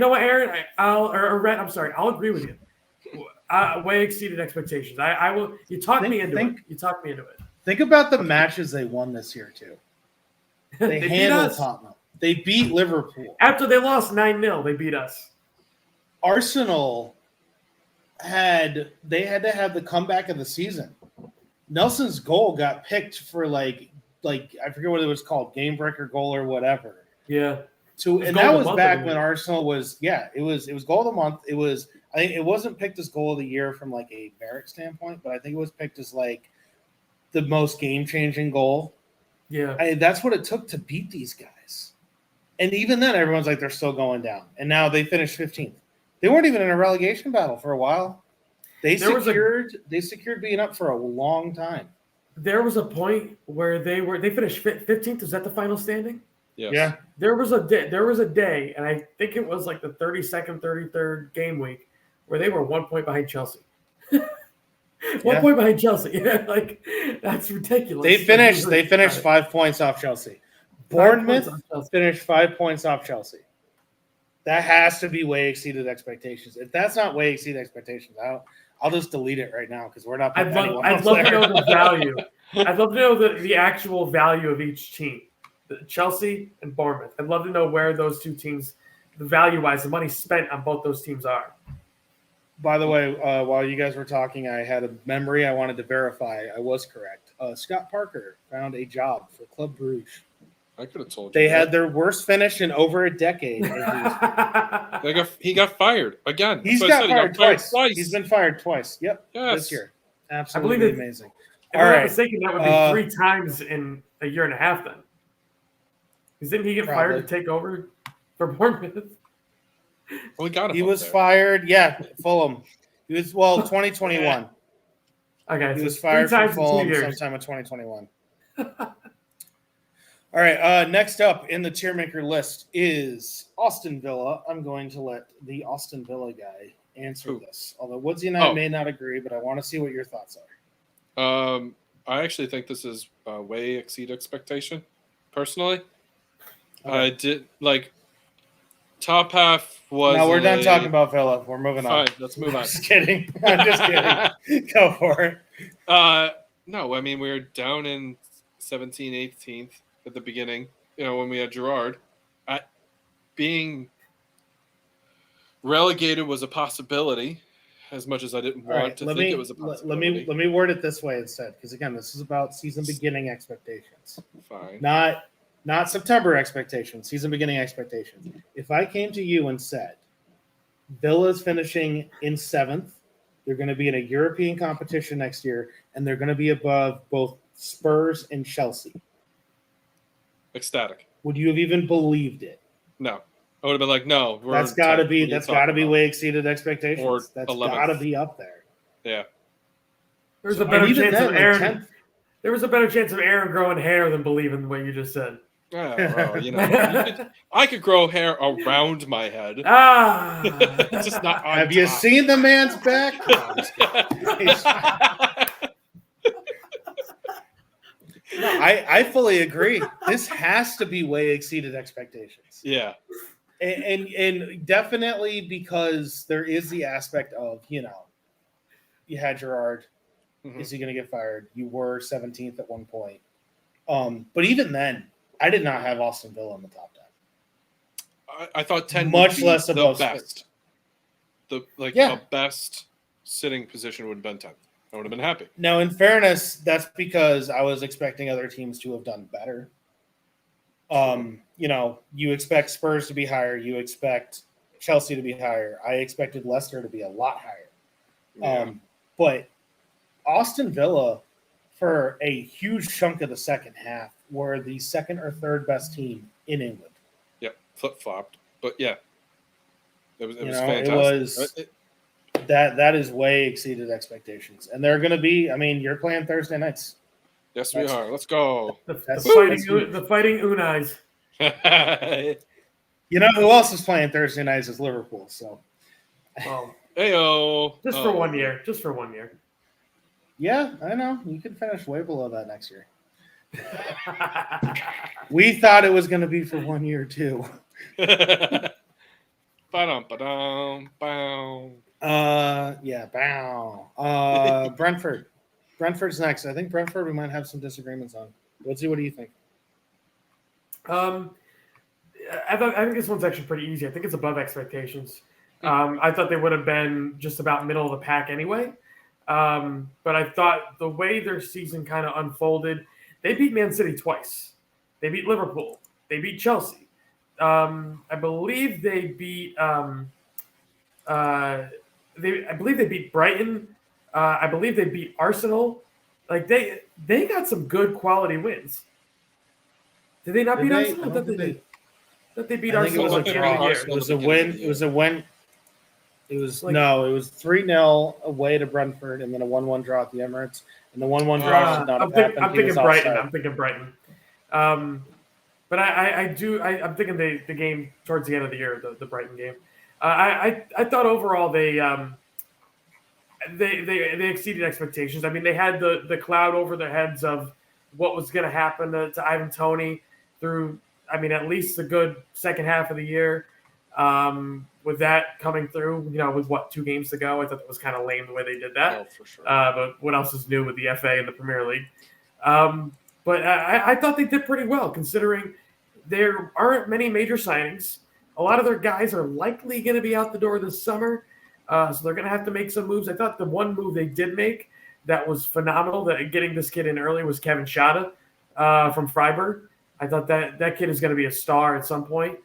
know what, Aaron? I'm sorry. I'll agree with you. Way exceeded expectations. I will. You talked me into it. Think about the matches they won this year too. They handled Tottenham. They beat Liverpool. After they lost 9-0, they beat us. Arsenal had to have the comeback of the season. Nelson's goal got picked for like I forget what it was called, game breaker goal or whatever. Yeah. And that was back when Arsenal was it was goal of the month. I think it wasn't picked as goal of the year from like a merit standpoint, but I think it was picked as like the most game-changing goal. Yeah. That's what it took to beat these guys. And even then, everyone's like, they're still going down. And now they finished 15th. They weren't even in a relegation battle for a while. They secured being up for a long time. There was a point where they finished 15th. Was that the final standing? Yes. Yeah. There was a day, and I think it was like the 32nd, 33rd game week, where they were 1 point behind Chelsea. 1 point behind Chelsea. Yeah, like that's ridiculous. They finished 5 points off Chelsea. Bournemouth finished 5 points off Chelsea. That has to be way exceeded expectations. If that's not way exceeded expectations, I'll just delete it right now because we're not. I'd love to know the value. I'd love to know the actual value of each team, Chelsea and Bournemouth. I'd love to know where those two teams, the value-wise, the money spent on both those teams are. By the way, while you guys were talking, I had a memory I wanted to verify. I was correct. Scott Parker found a job for Club Brugge. I could have told you. They had their worst finish in over a decade. He got fired again. He got fired twice. He's been fired twice. Yep. Yes. This year. Absolutely amazing. If I'm not mistaken, that would be 3 times in a year and a half then. Because didn't he get fired to take over for Bournemouth? Well, he was fired. Yeah, Fulham. He was 2021. Okay, he was fired from Fulham sometime in 2021. All right. Next up in the tier maker list is Aston Villa. I'm going to let the Aston Villa guy answer this. Although Woodsy and I may not agree, but I want to see what your thoughts are. I actually think this is way exceed expectation. Personally, I did top half was. No, we're done talking about Villa. We're moving on. Fine, let's move on. Just kidding. I'm just kidding. Go for it. No, I mean we were down in 17th, 18th at the beginning. When we had Gerrard, being relegated was a possibility. As much as I didn't want to think it was a possibility. Let me word it this way instead, because again, this is about season beginning expectations. Fine. Not not September expectations, season beginning expectations. If I came to you and said Villa's finishing in 7th, they're going to be in a European competition next year, and they're going to be above both Spurs and Chelsea, Ecstatic. would you have even believed it? No. I would have been like, no. That's got to 10th. be What are you that's got to talking be about? way exceeded expectations. Or That's 11th. got to be up there. Yeah. There's So- a better and even chance then, of like, Aaron. 10th. There was a better chance of Aaron growing hair than believing what you just said. Yeah, well, you know, I could grow hair around my head. Ah. It's just not on Have you top. seen the man's back? No, I'm just kidding. No, I fully agree. This has to be way exceeded expectations. Yeah. And definitely because there is the aspect of, you had Gerard. Mhm. Is he going to get fired? You were 17th at one point. But even then, I did not have Aston Villa in the top 10. I thought 10 Much would be less the above best. Yeah. The best sitting position would have been 10th. I would have been happy. Now, in fairness, that's because I was expecting other teams to have done better. You expect Spurs to be higher. You expect Chelsea to be higher. I expected Leicester to be a lot higher. Yeah. But Aston Villa, for a huge chunk of the second half, were the second or third best team in England. Yep. Flip-flopped. But yeah. It was fantastic. That is way exceeded expectations. And they're going to be, you're playing Thursday nights. Yes, we are. Let's go. The That's- fighting Unais. You know who else is playing Thursday nights is Liverpool. So, Well, Heyo. just for 1 year. Just for 1 year. yeah, I know. You can finish way below that next year. We thought it was going to be for 1 year, too. Ba-dum. Yeah, bow. Brentford. Brentford's next. I think Brentford we might have some disagreements on. Let's see. What do you think? I think this one's actually pretty easy. I think it's above expectations. I thought they would have been just about middle of the pack anyway. But I thought the way their season kind of unfolded, they beat Man City twice. They beat Liverpool. They beat Chelsea. I believe they beat. I believe they beat Brighton. I believe they beat Arsenal. Like they got some good quality wins. Did they not Did beat they? Arsenal? I don't think they- That they beat I think it Arsenal was at the a end of the draw. year. Arsenal. It was a win. It was a win. It was Like- no. It was 3-0 away to Brentford, and then a 1-1 draw at the Emirates. And the 1-1 draw should not have happened. I'm He thinking was Brighton. offside. I'm thinking Brighton. But I'm thinking the game towards the end of the year, the Brighton game. I thought overall they exceeded expectations. I mean, they had the cloud over their heads of what was going to happen to Ivan Toney through, at least a good second half of the year. With that coming through, with 2 games to go, I thought that was kind of lame the way they did that. Oh, for sure. But what else is new with the FA and the Premier League? But I thought they did pretty well, considering there aren't many major signings. A lot of their guys are likely going to be out the door this summer, so they're going to have to make some moves. I thought the one move they did make that was phenomenal, that getting this kid in early, was Kevin Schade from Freiburg. I thought that kid is going to be a star at some point.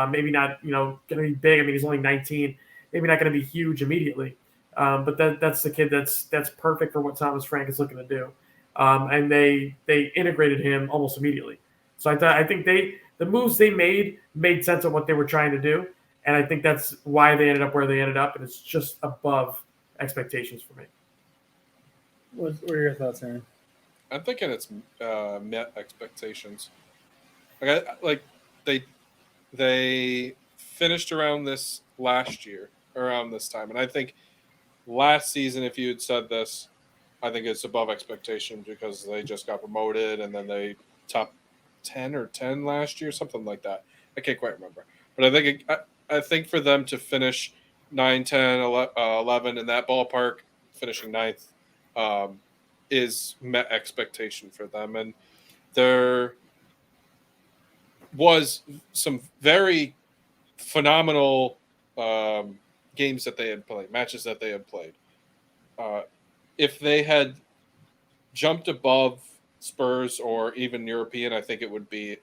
Maybe not, going to be big. He's only 19. Maybe not going to be huge immediately. But that's the kid that's perfect for what Thomas Frank is looking to do. And they integrated him almost immediately. So I think the moves they made sense of what they were trying to do, and I think that's why they ended up where they ended up, and it's just above expectations for me. What are your thoughts, Aaron? I'm thinking it's met expectations. They finished around this last year, around this time, and I think last season, if you had said this, I think it's above expectation because they just got promoted and then they top 10 or 10 last year, something like that. I can't quite remember, but I think for them to finish 9, 10, 11 in that ballpark, finishing 9th, is met expectation for them. And there was some very phenomenal games that they had played, matches that they had played. If they had jumped above Spurs or even European, I think it would be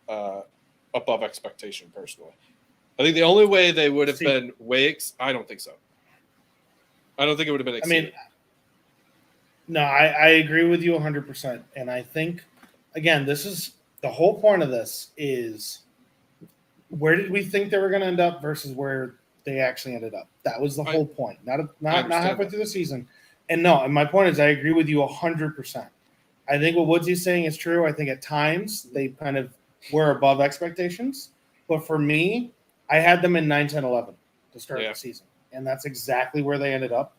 above expectation, personally. I think the only way they would have See- been I don't think so. I don't think it would have been I exceeded. mean, no, I agree with you 100%. And I think, again, this is the whole point of this is where did we think they were going to end up versus where they actually ended up? That was the whole point. Not halfway that. through the season. And my point is I agree with you 100%. I think what Woodsy's saying is true. I think at times they kind of were above expectations. But for me, I had them in 9, 10, 11 to start the season. And that's exactly where they ended up.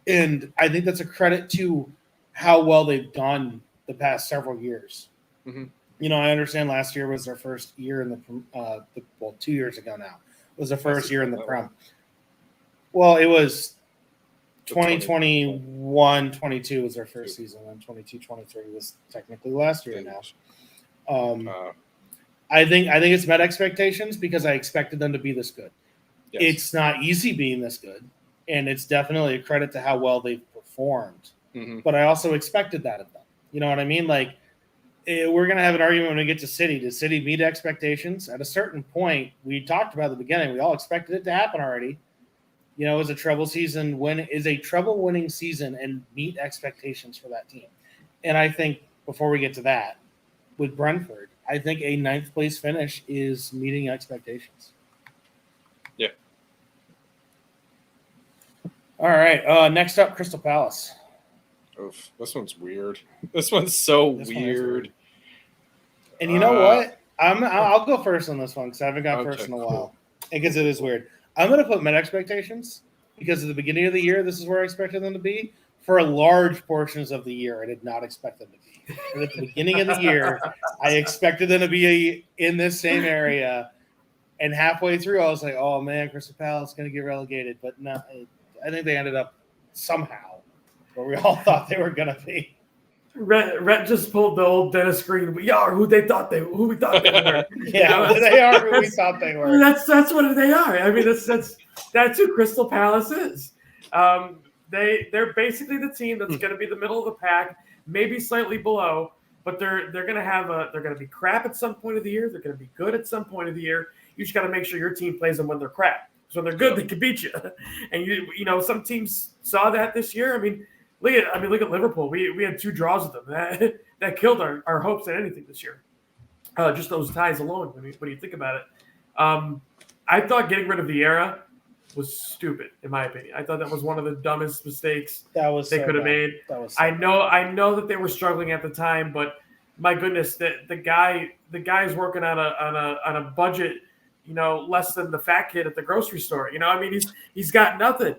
And I think that's a credit to how well they've done the past several years. Mm-hmm. I understand last year was their first year in the 2 years ago now was the first year in the Prem. Well, it was 2021, 22 was their first season, and 22, 23 was technically last year now. I think it's met expectations because I expected them to be this good. Yes. It's not easy being this good, and it's definitely a credit to how well they've performed. Mm-hmm. But I also expected that of them. You know what I mean? Like, we're going to have an argument when we get to City. Does City meet expectations? At a certain point, we talked about at the beginning, we all expected it to happen already. It was a treble winning season and meet expectations for that team. And I think before we get to that, with Brentford, I think a 9th place finish is meeting expectations. Yeah. All right. Next up, Crystal Palace. Oof, this one's weird. This one's so weird. And you know what? I'll go first on this one because I haven't gone first in a while. Because it is weird. I'm going to put met expectations because at the beginning of the year, this is where I expected them to be. For large portions of the year, I did not expect them to be. But at the beginning of the year, I expected them to be in this same area. And halfway through, I was like, oh, man, Crystal Palace is going to get relegated. But no, I think they ended up somehow where we all thought they were going to be. Rhett just pulled the old Dennis Green. We are who we thought they were. Yeah, they are who we thought they were. That's what they are. I mean, that's who Crystal Palace is. They're basically the team that's going to be the middle of the pack, maybe slightly below, but they're going to be crap at some point of the year. They're going to be good at some point of the year. You just got to make sure your team plays them when they're crap. So when they're good, they can beat you. And some teams saw that this year. I mean, look at Liverpool. We had 2 draws with them. That killed our hopes at anything this year. Just those ties alone. When you think about it, I thought getting rid of Vieira was stupid, in my opinion. I thought that was one of the dumbest mistakes they could have made. I know that they were struggling at the time, but my goodness, the guy's working on a budget, less than the fat kid at the grocery store. He's got nothing.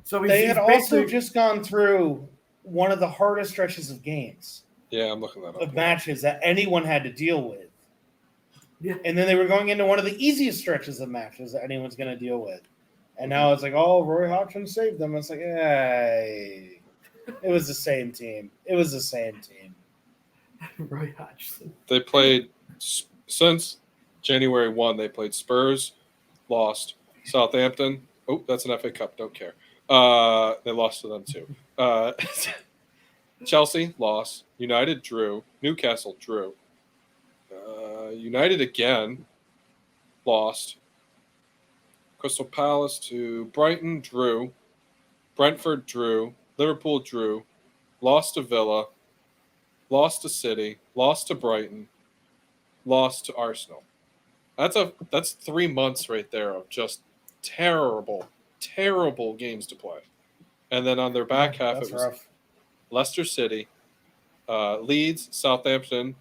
So they had also just gone through one of the hardest stretches of games. Yeah, I'm looking that up. Of matches that anyone had to deal with. Yeah. And then they were going into one of the easiest stretches of matches that anyone's going to deal with. And now it's like, oh, Roy Hodgson saved them. It's like, hey. It was the same team. Roy Hodgson. They played, since January 1, they played Spurs, lost. Southampton, oh, that's an FA Cup, don't care. They lost to them too. Chelsea lost. United drew. Newcastle drew. United again lost. Crystal Palace to Brighton drew. Brentford drew. Liverpool drew. Lost to Villa. Lost to City. Lost to Brighton. Lost to Arsenal. That's 3 months right there of just terrible games to play. And then on their back half, it was rough. Leicester City, Leeds, Southampton,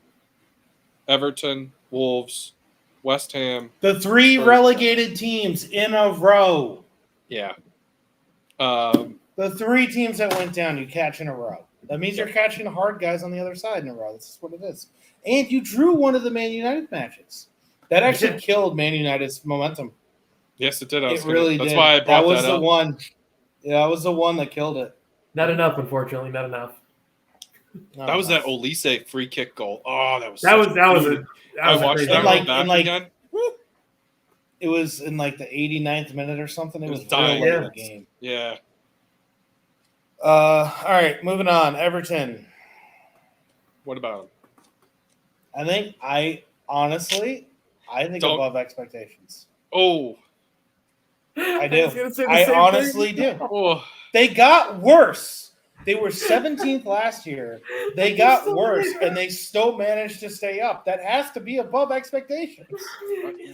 Everton, Wolves, West Ham. The 3 relegated teams in a row. Yeah. The 3 teams that went down, you catch in a row. That means you're catching hard guys on the other side in a row. That's what it is. And you drew one of the Man United matches. That actually killed Man United's momentum. Yes, it did. It really did. That's why I brought that up. That was the one. Yeah, that was the one that killed it. Not enough, unfortunately. Not enough. That was that Olise free kick goal. Oh, that was I watched that again. It was in like the 89th minute or something. It was dying in the game. Yeah. All right, moving on. Everton. What about him? I think Don't- above expectations. Oh, I was do. gonna say the I same honestly thing. do. oh, They got worse. They were 17th last year. They got worse, and they still managed to stay up. That has to be above expectations.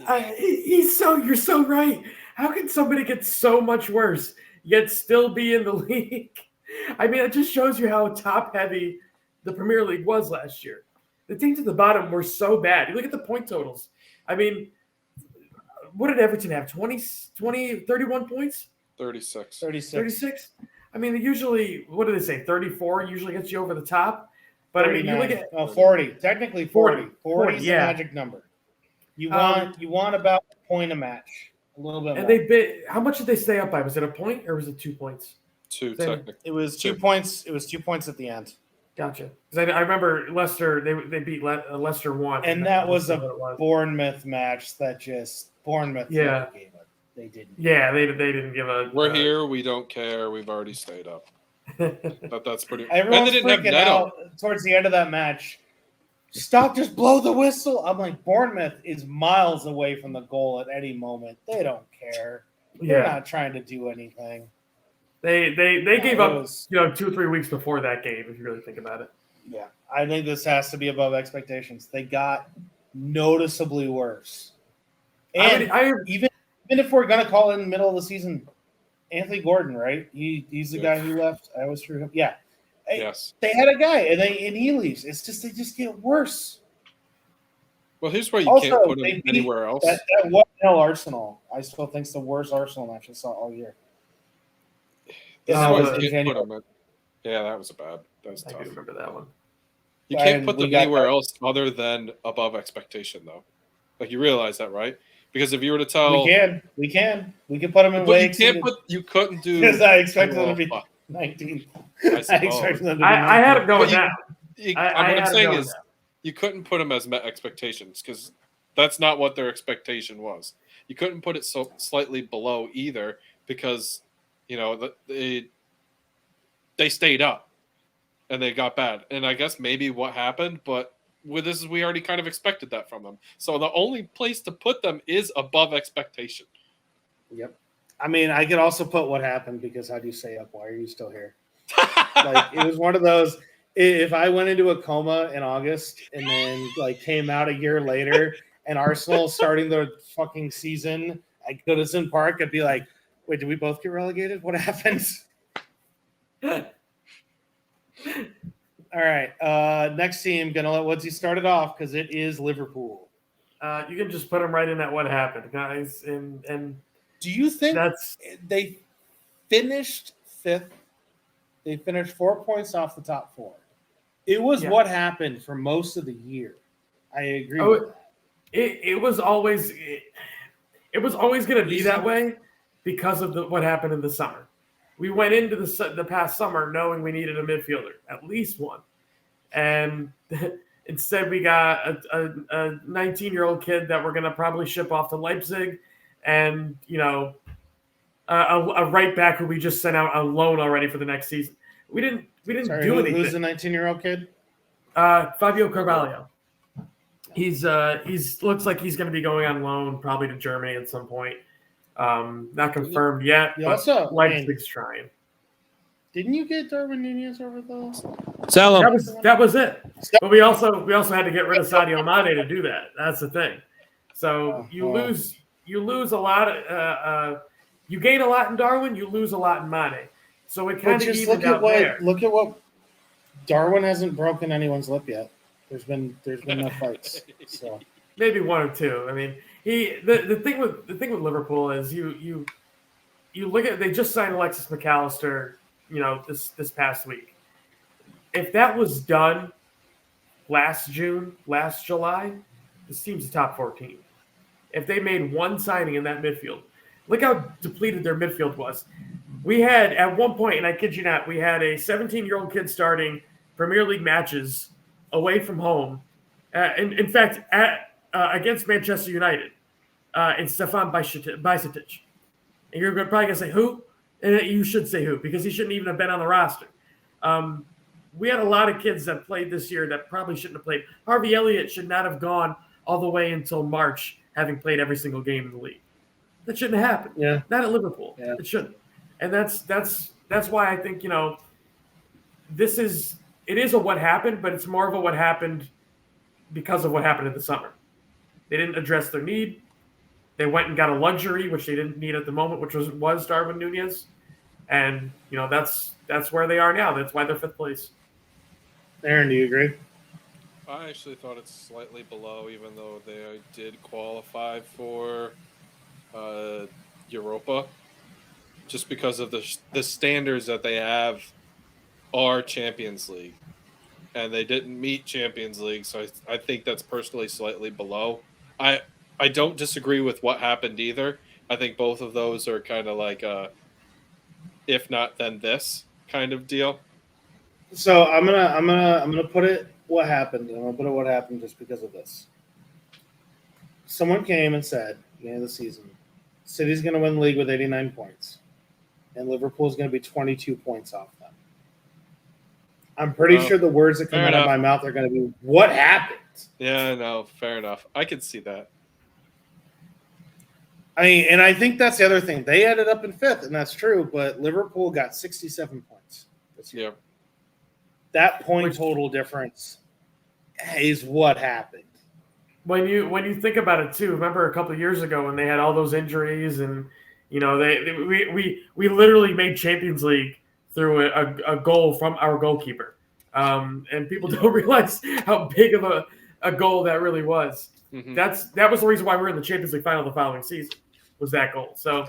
You're so right. How can somebody get so much worse yet still be in the league? I mean, it just shows you how top heavy the Premier League was last year. The teams at the bottom were so bad. You look at the point totals. I mean, what did Everton have? 31 points? 36. 36? I mean, usually, what do they say? 34 usually gets you over the top. But I mean, you look at 40. Technically 40. 40 is the yeah. magic number. You want about a point a match. A little bit and more. how much did they stay up by? Was it a point or was it 2 points? 2 Same. technically. It was 2 points. It was 2 points at the end. Gotcha. Because I remember Leicester, they beat Leicester 1. And that was a Bournemouth match that just Bournemouth never gave up. They didn't. Yeah, they didn't give a. We're here. We don't care. We've already stayed up. That's pretty. Everyone's and they didn't freaking have Neto. out towards the end of that match. Stop! Just blow the whistle. I'm like, Bournemouth is miles away from the goal at any moment. They don't care. They're not trying to do anything. They gave up 2 or 3 weeks before that game. If you really think about it. Yeah, I think this has to be above expectations. They got noticeably worse. And even if we're gonna call in the middle of the season, Anthony Gordon, right? He's the guy who left. I always screw him. Yeah. Yes. They had a guy and he leaves. It's just they just get worse. Well, here's where you can't put him anywhere else. That 1-0 Arsenal, I still think it's the worst Arsenal match I saw all year. This is why you can't put him. Yeah, that was bad. That was tough. I do remember that one. You can't put them anywhere else other than above expectation, though. Like you realize that, right? Because if you were to tell, we can put them in. But you couldn't do because I expected them to be 19. I expected them to be. I had it going down. What I'm saying is, you couldn't put them as met expectations because that's not what their expectation was. You couldn't put it so slightly below either because they stayed up and they got bad. And I guess maybe what happened, but with this, we already kind of expected that from them. So the only place to put them is above expectation. Yep. I mean, I could also put what happened because how do you stay up? Why are you still here? Like it was one of those. If I went into a coma in August and then came out a year later and Arsenal starting their fucking season at Goodison Park, I'd be like, wait, did we both get relegated? What happened? All right. Next team, gonna let Woodsy start it off because it is Liverpool. You can just put them right in that what happened, guys. And do you think they finished fifth? They finished 4 points off the top four. It was what happened for most of the year. I agree with that. It was always going to be that way because of what happened in the summer. We went into the past summer knowing we needed a midfielder, at least one. And instead we got a 19-year-old kid that we're going to probably ship off to Leipzig and, a right back who we just sent out on loan already for the next season. We didn't do anything. Who's the 19-year-old kid? Fabio Carvalho. He's looks like he's going to be going on loan probably to Germany at some point. Not confirmed yet. But Leipzig's trying. Didn't you get Darwin Nunez over those? Sell him. That was it. But we also had to get rid of Sadio Mane to do that. That's the thing. So you lose a lot. You gain a lot in Darwin. You lose a lot in Mane. So it kind of evened out there. Look at what Darwin hasn't broken anyone's lip yet. There's been no fights. So maybe one or two. I mean, the thing with Liverpool is you look at, they just signed Alexis McAllister, this past week. If that was done last July, this team's a top 14. If they made one signing in that midfield, look how depleted their midfield was. We had, at one point, and I kid you not, we had a 17-year-old kid starting Premier League matches away from home. In fact, against Manchester United, and Stefan Bajcetic. And you're probably going to say, who? And you should say who, because he shouldn't even have been on the roster. we had a lot of kids that played this year that probably shouldn't have played. Harvey Elliott should not have gone all the way until March, having played every single game in the league. That shouldn't have happened. Yeah. Not at Liverpool. Yeah. It shouldn't. And that's why I think, it is a what happened, but it's more of a what happened because of what happened in the summer. They didn't address their need. They went and got a luxury, which they didn't need at the moment, which was Darwin Nunez. And, that's where they are now. That's why they're 5th place. Aaron, do you agree? I actually thought it's slightly below, even though they did qualify for Europa, just because of the standards that they have are Champions League, and they didn't meet Champions League, so I think that's personally slightly below. I don't disagree with what happened either. I think both of those are kind of like a if not then this kind of deal. So I'm gonna put it what happened. I'm gonna put it what happened just because of this. Someone came and said, at the end of the season, City's gonna win the league with 89 points, and Liverpool's gonna be 22 points off them. I'm pretty sure the words that come out of my mouth are gonna be, "What happened?" Yeah, no, fair enough. I can see that. I mean, and I think that's the other thing. They ended up in 5th, and that's true, but Liverpool got 67 points this year. Yeah. That point total difference is what happened. When you think about it too, remember a couple of years ago when they had all those injuries, and we literally made Champions League through a goal from our goalkeeper, and people don't realize how big of a goal that really was. Mm-hmm. That was the reason why we were in the Champions League final the following season, was that goal. So,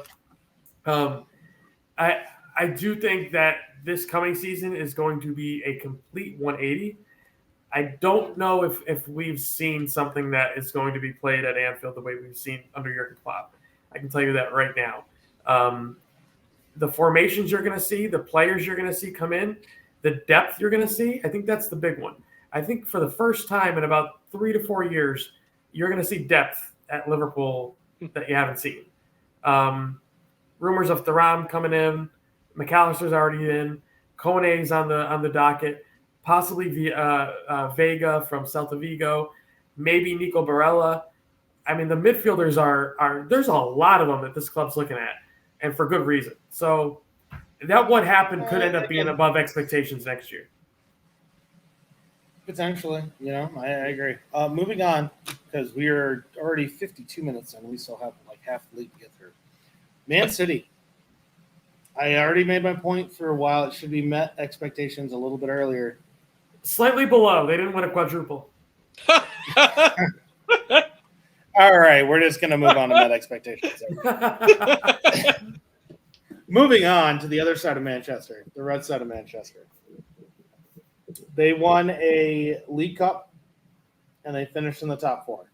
I do think that this coming season is going to be a complete 180. I don't know if we've seen something that is going to be played at Anfield the way we've seen under Jurgen Klopp. I can tell you that right now. The formations you're going to see, the players you're going to see come in, the depth you're going to see, I think that's the big one. I think for the first time in about 3 to 4 years, you're going to see depth at Liverpool that you haven't seen. Rumors of Thuram coming in, McAllister's already in, Kone's on the docket, possibly Vega from Celta Vigo, maybe Nico Barella. I mean, the midfielders are there's a lot of them that this club's looking at, and for good reason. So that what happened could end up being above expectations next year. Potentially, I agree. Moving on, because we are already 52 minutes in. We still have like half the league to get through. Man City. I already made my point for a while. It should be met expectations a little bit earlier. Slightly below. They didn't win a quadruple. All right, we're just going to move on to met expectations. Moving on to the other side of Manchester, the red side of Manchester. They won a League Cup, and they finished in the top 4.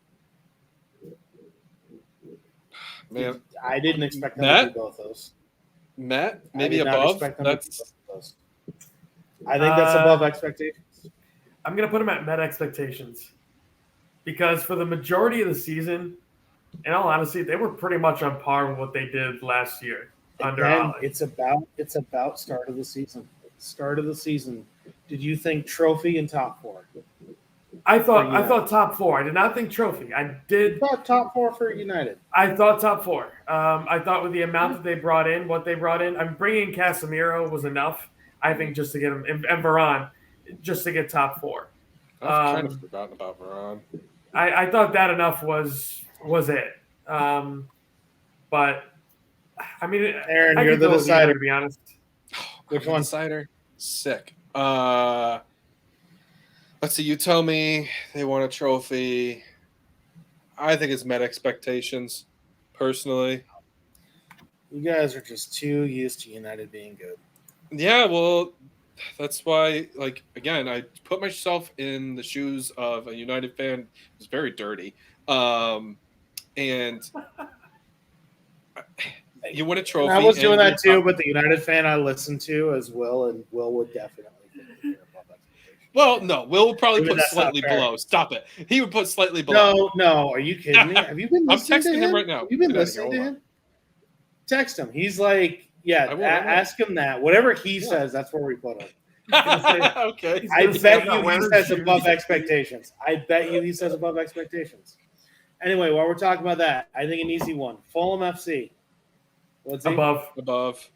Man, I didn't expect them to do both those. Matt, maybe above? I think that's above expectations. I'm going to put them at met expectations because for the majority of the season, in all honesty, they were pretty much on par with what they did last year under Ollie. It's about start of the season. Start of the season. Did you think trophy and top 4? I thought top 4. I did not think trophy. I thought top 4 for United. I thought top 4. I thought with the amount that they brought in, what they brought in, I'm bringing Casemiro was enough. I think just to get him and Varane, just to get top 4. I've kind of forgotten about Varane. I thought that enough was it. But I mean, Aaron, you're the decider. To be honest, which one? Decider? Sick. Let's see. You tell me they won a trophy. I think it's met expectations, personally. You guys are just too used to United being good. Yeah, well, that's why, again, I put myself in the shoes of a United fan who's very dirty. And you win a trophy. And I was doing that too, but the United fan I listened to as Will, and Will would definitely think that they're above expectations. Well, no, Will would probably put slightly below. Stop it. He would put slightly below. No, are you kidding me? Have you been listening I'm texting to him right now. You've been listening to him? Text him. He's like, ask him that. Whatever he says, that's where we put him. Okay. I gonna say, bet I'm not you he wearing says shoes. above expectations. I bet you he says above expectations. Anyway, while we're talking about that, I think an easy one. Fulham FC. What's he? Above.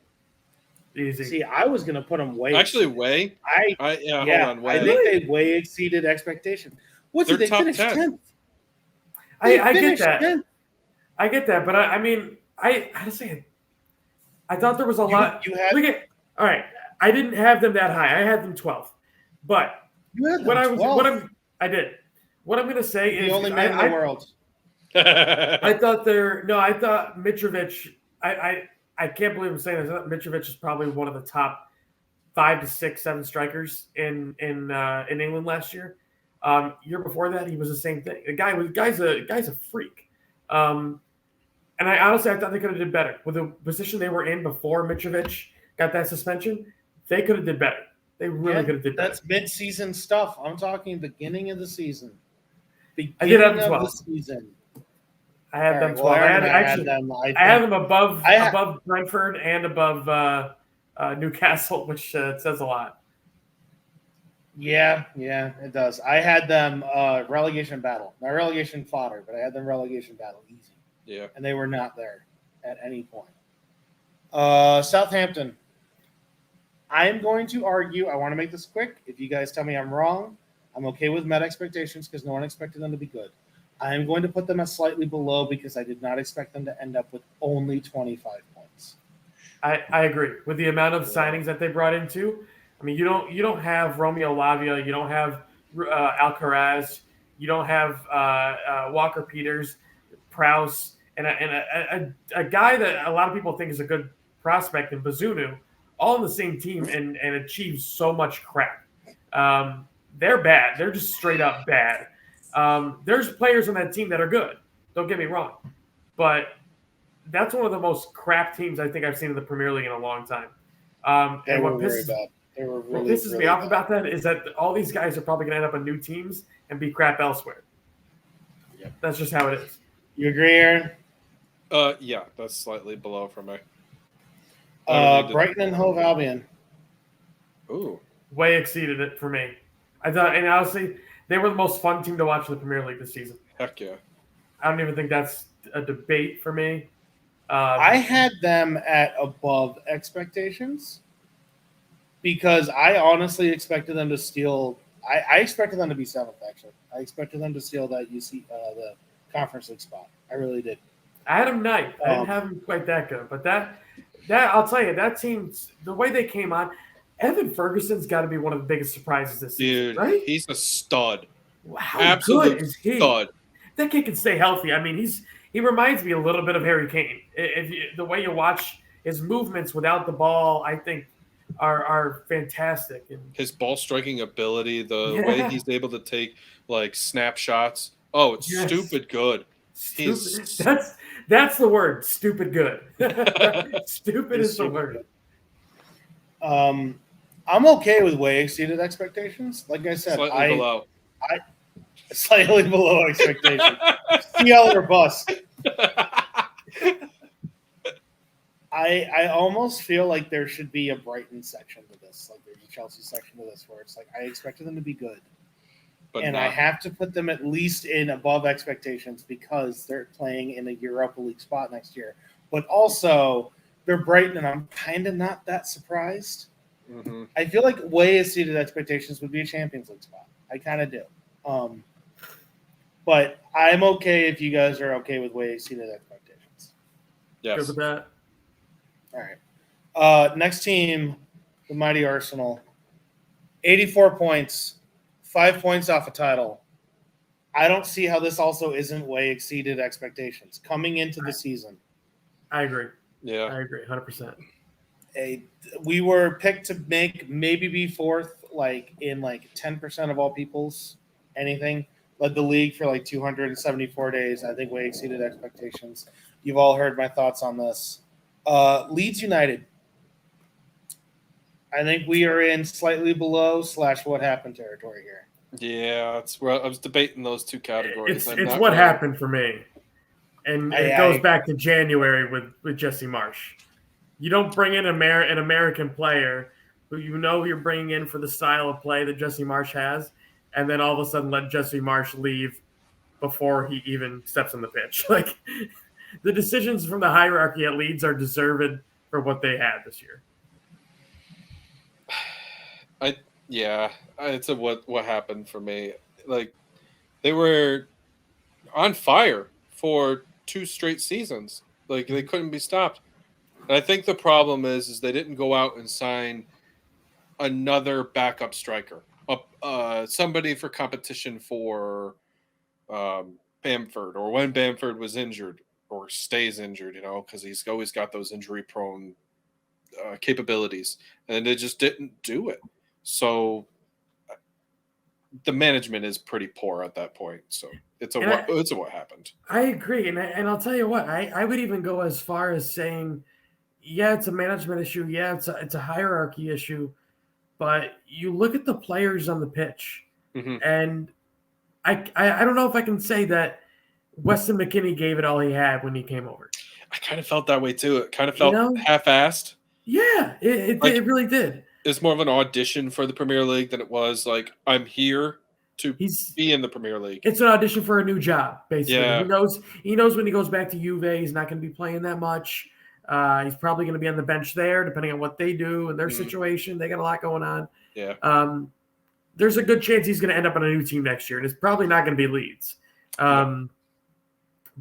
Easy. See, I was going to put him way. Actually, way. Hold on. Way. I think they way exceeded expectation. What's They're it? They top finished 10. 10th. I get that. 10th. I get that, but I mean, honestly, I thought there was a lot. You had all right. I didn't have them that high. I had them 12th, but you had them what 12th. I did. What I'm going to say is the only man in the world. I thought Mitrovic. I can't believe I'm saying this. I thought Mitrovic is probably one of the top 5 to 6, 7 strikers in England last year. Year before that, he was the same thing. The guy's a freak. And I honestly thought they could have did better with the position they were in before Mitrovic got that suspension. They could have did better. They really could have did better. That's mid-season stuff. I'm talking beginning of the season. I did have Beginning them of 12. the season. I had them 12. I had them above Brentford and above Newcastle, which says a lot. Yeah, it does. I had them relegation battle. Not relegation fodder, but I had them relegation battle easy. Yeah. And they were not there at any point. Southampton. I am going to argue. I want to make this quick. If you guys tell me I'm wrong, I'm okay with met expectations because no one expected them to be good. I am going to put them at slightly below because I did not expect them to end up with only 25 points. I agree with the amount of signings that they brought into. I mean, you don't have Romeo Lavia, you don't have Alcaraz, you don't have Walker Peters, Prowse, and a guy that a lot of people think is a good prospect in Bazunu, all in the same team and achieves so much crap. They're bad. They're just straight up bad. There's players on that team that are good. Don't get me wrong. But that's one of the most crap teams I think I've seen in the Premier League in a long time. They were very bad. They were really, what pisses really me off bad. about that is that all these guys are probably going to end up on new teams and be crap elsewhere. Yep. That's just how it is. You agree, Aaron? Yeah, that's slightly below for me. Brighton and Hove Albion. Ooh. Way exceeded it for me. I thought, and honestly, they were the most fun team to watch in the Premier League this season. Heck yeah. I don't even think that's a debate for me. I had them at above expectations because I honestly expected them to steal. I expected them to be 7th, actually. I expected them to steal that the Conference League spot. I really did. I had them 9th. I didn't have them quite that good. But that I'll tell you, that team, the way they came on, Evan Ferguson's got to be one of the biggest surprises this season, right? He's a stud. Wow, how Absolute good is he? stud. That kid can stay healthy. I mean, he reminds me a little bit of Harry Kane. The way you watch his movements without the ball, I think, are fantastic. And his ball striking ability, the way he's able to take like snapshots. Oh, it's stupid good. That's the word. Stupid good. Stupid is the word. I'm okay with way exceeded expectations. Like I said, slightly below expectations. CL or bust. I almost feel like there should be a Brighton section to this. Like there's a Chelsea section to this where it's like I expected them to be good. And I have to put them at least in above expectations because they're playing in a Europa League spot next year. But also, they're Brighton, and I'm kind of not that surprised. Mm-hmm. I feel like way exceeded expectations would be a Champions League spot. I kind of do. But I'm okay if you guys are okay with way exceeded expectations. Yes. Good with that. All right. Next team, the mighty Arsenal. 84 points. 5 points off a title. I don't see how this also isn't way exceeded expectations coming into the season. I agree. Yeah. I agree 100%. We were picked to maybe be 4th, in 10% of all people's anything. Led the league for 274 days. I think way exceeded expectations. You've all heard my thoughts on this. Leeds United. I think we are in slightly below / what happened territory here. Yeah, it's where I was debating those two categories. It's what happened for me. And it goes back to January with Jesse Marsh. You don't bring in an American player who you know you're bringing in for the style of play that Jesse Marsh has, and then all of a sudden let Jesse Marsh leave before he even steps on the pitch. Like, the decisions from the hierarchy at Leeds are deserved for what they had this year. It's what happened for me. Like, they were on fire for 2 straight seasons. Like, they couldn't be stopped. And I think the problem is they didn't go out and sign another backup striker, somebody for competition for Bamford, or when Bamford was injured or stays injured, because he's always got those injury-prone capabilities, and they just didn't do it. So the management is pretty poor at that point. So it's what happened. I agree, and I'll tell you what, I would even go as far as saying, yeah, it's a management issue. Yeah, it's a hierarchy issue. But you look at the players on the pitch, and I don't know if I can say that Weston McKennie gave it all he had when he came over. I kind of felt that way too. It kind of felt half-assed. Yeah, it really did. It's more of an audition for the Premier League than it was like, I'm here to be in the Premier League. It's an audition for a new job, basically. Yeah. He knows when he goes back to Juve, he's not going to be playing that much. He's probably going to be on the bench there, depending on what they do and their situation. They got a lot going on. Yeah. There's a good chance he's going to end up on a new team next year, and it's probably not going to be Leeds. To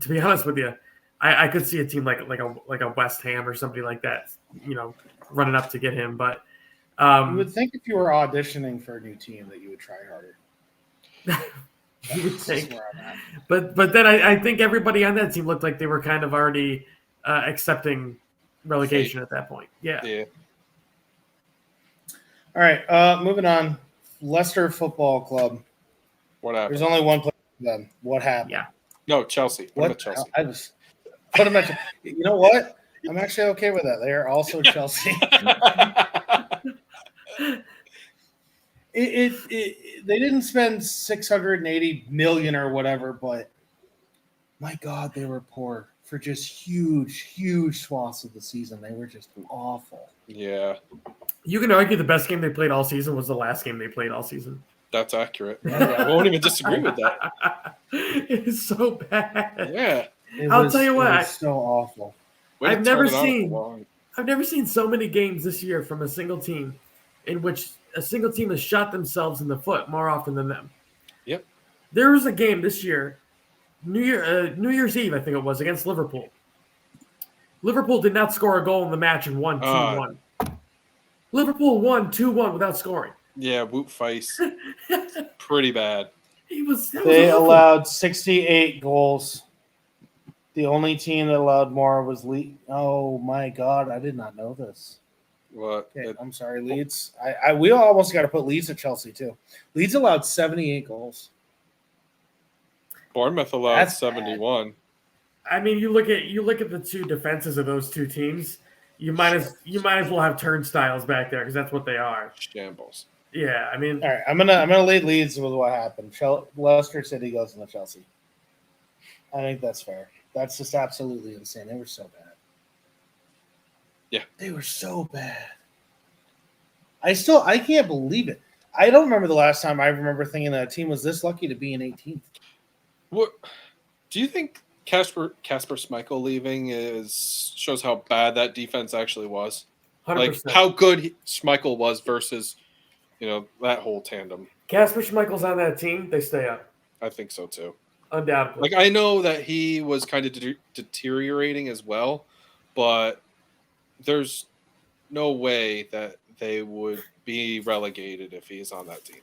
be honest with you, I could see a team like a West Ham or somebody like that, running up to get him. But you would think if you were auditioning for a new team that you would try harder. You would think, but then I think everybody on that team looked like they were kind of already accepting relegation at that point. Yeah. All right. Moving on. Leicester Football Club. What happened? There's only one player for them. What happened? Yeah. No, Chelsea. What? Chelsea. I just put them at. You know what? I'm actually okay with that. They are also Chelsea. They didn't spend $680 million or whatever, but my God, they were poor for just huge swaths of the season. They were just awful. Yeah. You can argue the best game they played all season was the last game they played all season. That's accurate. I won't even disagree with that. It's so bad. Yeah. I'll tell you what. It was so awful. I've never seen so many games this year from a single team in which a single team has shot themselves in the foot more often than them. Yep. There was a game this year, New Year's Eve, I think it was, against Liverpool. Liverpool did not score a goal in the match and won 2-1. Liverpool won 2-1 without scoring. Yeah, Wout Face. Pretty bad. They allowed 68 goals. The only team that allowed more was Leeds. Oh my God, I did not know this. What? Okay, I'm sorry, Leeds. We almost got to put Leeds at Chelsea too. Leeds allowed 78 goals. Bournemouth allowed 71. Bad. I mean, you look at the two defenses of those two teams. You might as well have turnstiles back there because that's what they are. Shambles. Yeah, I mean. All right, I'm gonna lead Leeds with what happened. Leicester City goes into Chelsea. I think that's fair. That's just absolutely insane. They were so bad. Yeah, they were so bad. I can't believe it. I don't remember the last time I remember thinking that a team was this lucky to be in 18th. What do you think? Kasper Schmeichel leaving shows how bad that defense actually was. 100%. Like how good Schmeichel was versus, that whole tandem. Kasper Schmeichel's on that team, they stay up. I think so too. Undoubtedly. Like I know that he was kind of deteriorating as well, but there's no way that they would be relegated if he's on that team.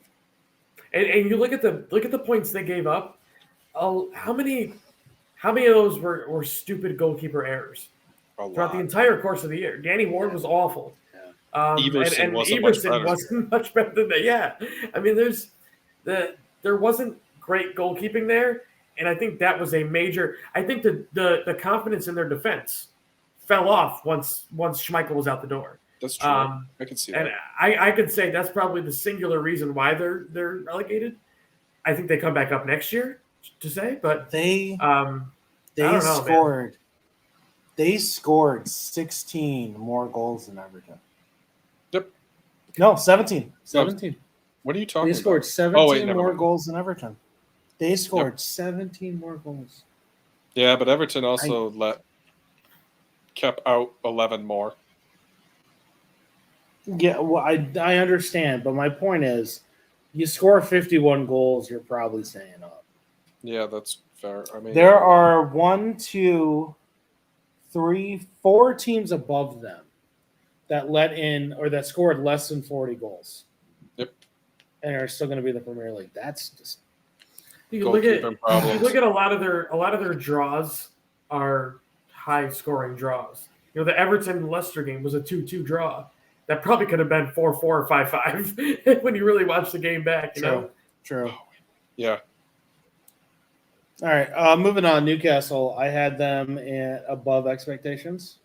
And you look at the points they gave up. How many of those were stupid goalkeeper errors throughout the entire course of the year? Danny Ward was awful. Everson wasn't much better than that. Yeah, I mean, there wasn't great goalkeeping there, and I think that was a major. I think the confidence in their defense fell off once Schmeichel was out the door. That's true. I can see that. And I could say that's probably the singular reason why they're relegated. I think they come back up next year to say, but they scored 16 more goals than Everton. Yep. No, 17. 17. What are you talking They about? scored 17 never more mind. goals than Everton. They scored 17 more goals. Yeah, but Everton also kept out 11 more. Yeah, well, I understand, but my point is, you score 51 goals, you're probably staying up. Yeah, that's fair. I mean, There are 1, 2, 3, 4 teams above them that let in or that scored less than 40 goals. Yep. And are still going to be in the Premier League. That's just You look at goalkeeping problems. you look at a lot of their draws are high scoring draws. You know, the Everton Leicester game was a 2-2 draw. That probably could have been 4-4 or 5-5 when you really watch the game back. You know, true. Yeah. All right, moving on. Newcastle, I had them above expectations.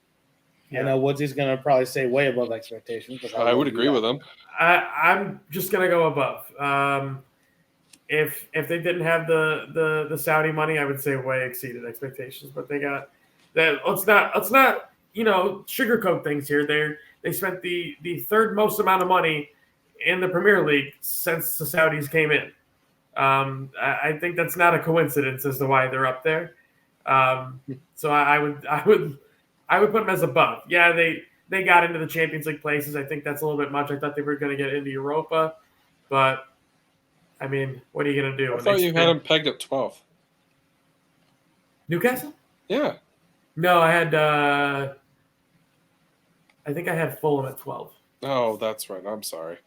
Yeah. I know Woodsy's going to probably say way above expectations. I would agree with him. I'm just gonna go above. If they didn't have the Saudi money, I would say way exceeded expectations. But they got that. Let's not sugarcoat things here. They spent the third most amount of money in the Premier League since the Saudis came in. I think that's not a coincidence as to why they're up there. So I would put them as above. Yeah, they got into the Champions League places. I think that's a little bit much. I thought they were going to get into Europa, but I mean, what are you going to do? I thought you had him pegged at 12. Newcastle? Yeah. No, I think I had Fulham at 12. Oh, that's right. I'm sorry.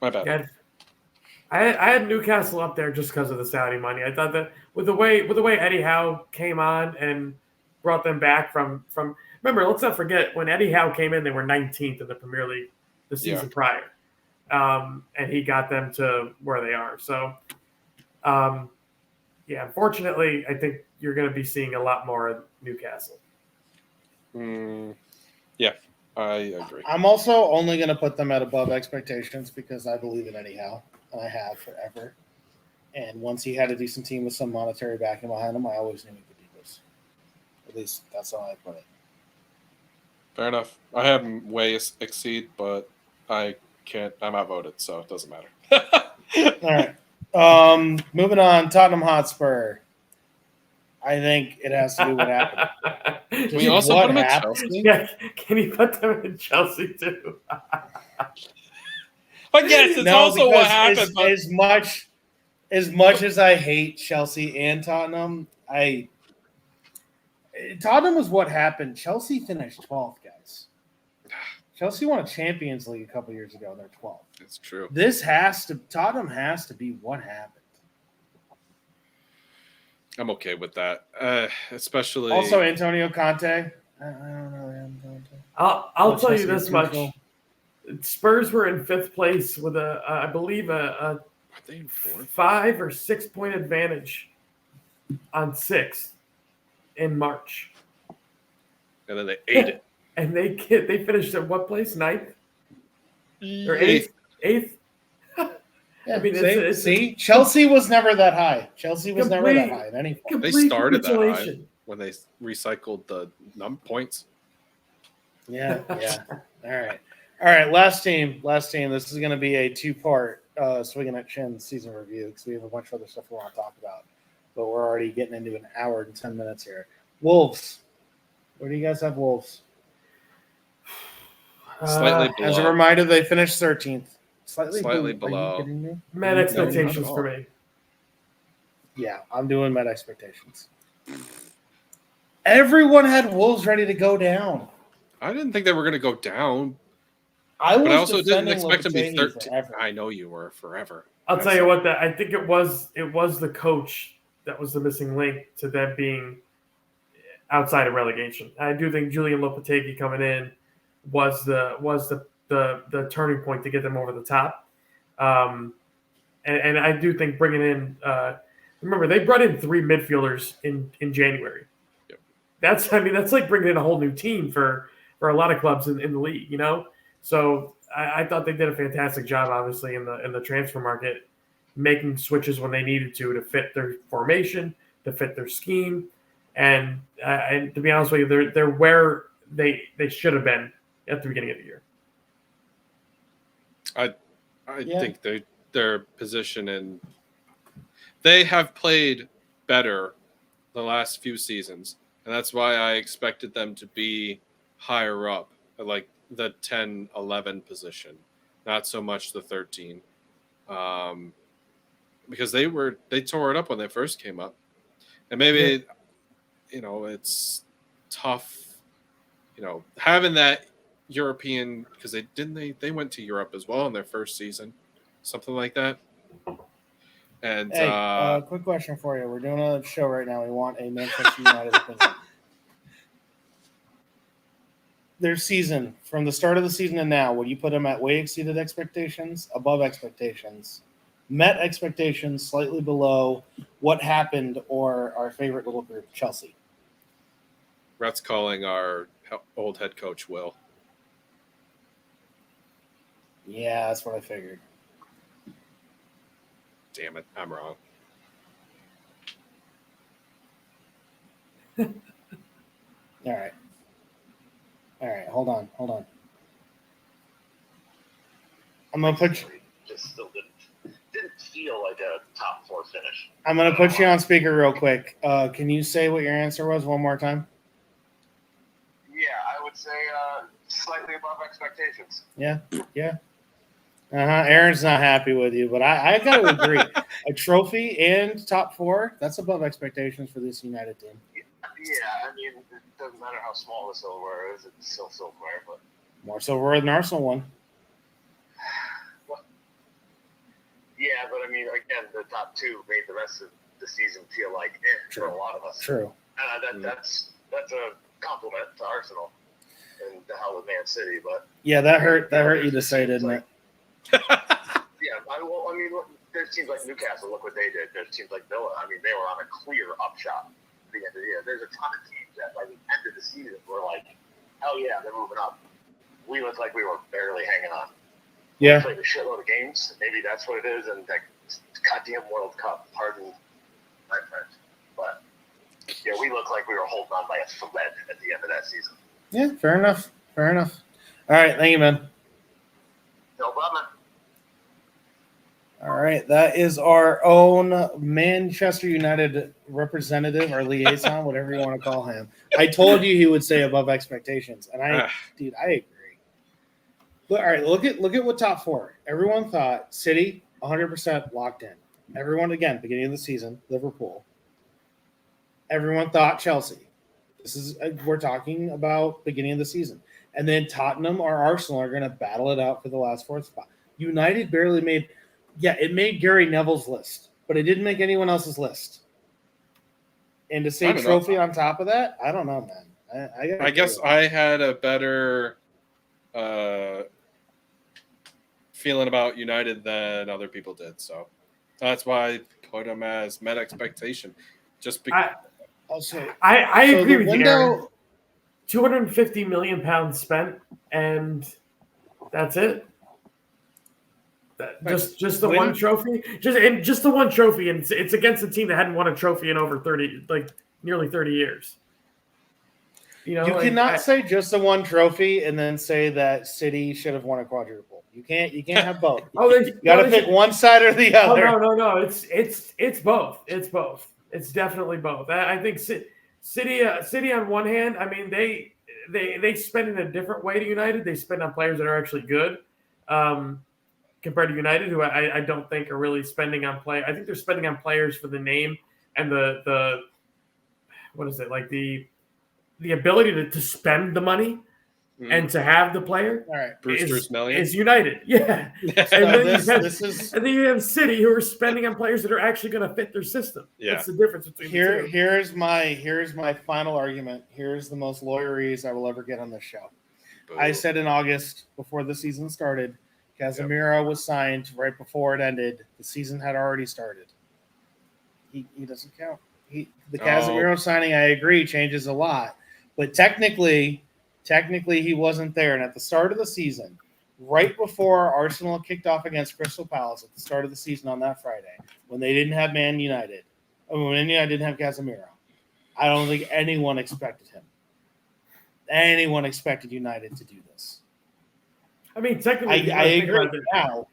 My bad. Yeah, I had Newcastle up there just because of the Saudi money. I thought that with the way Eddie Howe came on and brought them back from remember, let's not forget when Eddie Howe came in, they were 19th in the Premier League the season prior. And he got them to where they are. So, unfortunately, I think you're going to be seeing a lot more of Newcastle. Yeah, I agree. I'm also only going to put them at above expectations because I believe in Eddie Howe, and I have forever. And once he had a decent team with some monetary backing behind him, I always knew he could do this. At least that's how I put it. Fair enough. I have him way exceed, but I can't. I'm outvoted, so it doesn't matter. All right. Moving on. Tottenham Hotspur. I think it has to do what happened. Can we also put him at Chelsea? Yeah, can you put them in Chelsea too? But yes, it's also what happened. As much as I hate Chelsea and Tottenham, Tottenham was what happened. Chelsea finished 12th, guys. Chelsea won a Champions League a couple years ago, and they're 12th. It's true. Tottenham has to be what happened. I'm okay with that, especially. Also, Antonio Conte. I don't know. I'll tell you this much: Spurs were in 5th place with I believe a 5 or 6 point advantage on 6th in March, and then they ate it. And they finished at what place? 9th or 8th? 8th. Yeah, I mean, see, Chelsea was never that high. Chelsea was never that high at any point. They started that high when they recycled the points. Yeah. All right. Last team. This is going to be a 2-part Swinging at Chin season review because we have a bunch of other stuff we want to talk about. But we're already getting into an hour and 10 minutes here. Wolves. Where do you guys have Wolves? Slightly below. As a reminder, they finished 13th. Slightly below. Are you kidding me? Met expectations for me. Yeah, I'm doing met expectations. Everyone had Wolves ready to go down. I didn't think they were going to go down. I also didn't expect them to be 13. Forever. I know you were forever. I'll tell you what. I think it was the coach that was the missing link to them being outside of relegation. I do think Julian Lopetegui coming in was the turning point to get them over the top. And I do think bringing in remember they brought in 3 midfielders in January. Yep. That's like bringing in a whole new team for a lot of clubs in the league, you know. So I thought they did a fantastic job, obviously in the transfer market, making switches when they needed to fit their formation, to fit their scheme, and to be honest with you, they're where they should have been at the beginning of the year. I think their position and they have played better the last few seasons, and that's why I expected them to be higher up, like the 10, 11 position, not so much the 13, because they tore it up when they first came up, and maybe it's tough, having that European, because they went to Europe as well in their first season, something like that. And hey, quick question for you. We're doing a show right now. We want a Manchester United opinion. Their season, from the start of the season to now, would you put them at way exceeded expectations, above expectations, met expectations, slightly below? What happened, or our favorite little group, Chelsea? Rhett's calling our old head coach Will. Yeah, that's what I figured. Damn it, I'm wrong. All right. Hold on. I'm gonna put you. Just still didn't feel like a top 4 finish. I'm gonna put you on speaker real quick. Can you say what your answer was one more time? Yeah, I would say slightly above expectations. Yeah. Aaron's not happy with you, but I got to agree. A trophy and top 4, that's above expectations for this United team. Yeah, I mean, it doesn't matter how small the silverware is, it's still silverware. But More silverware than Arsenal won. Well, yeah, but I mean, again, the top 2 made the rest of the season feel like for a lot of us. True. That's a compliment to Arsenal and the hell with Man City, but Yeah, that hurt you to say, didn't it? Yeah, I mean, there's teams like Newcastle. Look what they did. There's teams like Villa. I mean, they were on a clear upshot at the end of the year. There's a ton of teams that by the end of the season were like, hell yeah, they're moving up. We looked like we were barely hanging on. Yeah. We played a shitload of games. Maybe that's what it is. And that goddamn World Cup, pardon my French. But yeah, we looked like we were holding on by a thread at the end of that season. Yeah, fair enough. All right, thank you, man. No problem. All right, that is our own Manchester United representative or liaison, whatever you want to call him. I told you he would say above expectations, and I agree. But all right, look at what top 4. Everyone thought City 100% locked in. Everyone again, beginning of the season, Liverpool. Everyone thought Chelsea. We're talking about beginning of the season, and then Tottenham or Arsenal are going to battle it out for the last 4th spot. United barely made. Yeah, it made Gary Neville's list, but it didn't make anyone else's list. And to say trophy on top of that, I don't know, man. I guess I had a better feeling about United than other people did, so that's why I put them as met expectation. Just because I agree with you, Aaron. £250 million spent, and that's it. Just the one trophy, just the one trophy, and it's against a team that hadn't won a trophy in over nearly 30 years. You cannot say just the one trophy and then say that City should have won a quadruple. You can't have both. You got to pick one side or the other. Oh, no. It's both. It's both. It's definitely both. I think City on one hand, I mean they spend in a different way to United. They spend on players that are actually good. Compared to United, who I don't think are really spending on play. I think they're spending on players for the name and the what is it, like the ability to spend the money and to have the player. All right, Brewster's million is United, yeah. And then you have City, who are spending on players that are actually going to fit their system. Yeah, that's the difference between the two. Here's my final argument. Here's the most lawyerese I will ever get on this show. Boom. I said in August before the season started. Casemiro was signed right before it ended. The season had already started. He doesn't count. Casemiro signing, I agree, changes a lot. But technically he wasn't there. And at the start of the season, right before Arsenal kicked off against Crystal Palace at the start of the season on that Friday, when they didn't have Man United, when Man United didn't have Casemiro, I don't think anyone expected him. Anyone expected United to do this. I mean, technically, if you I wanna think agree about it, now.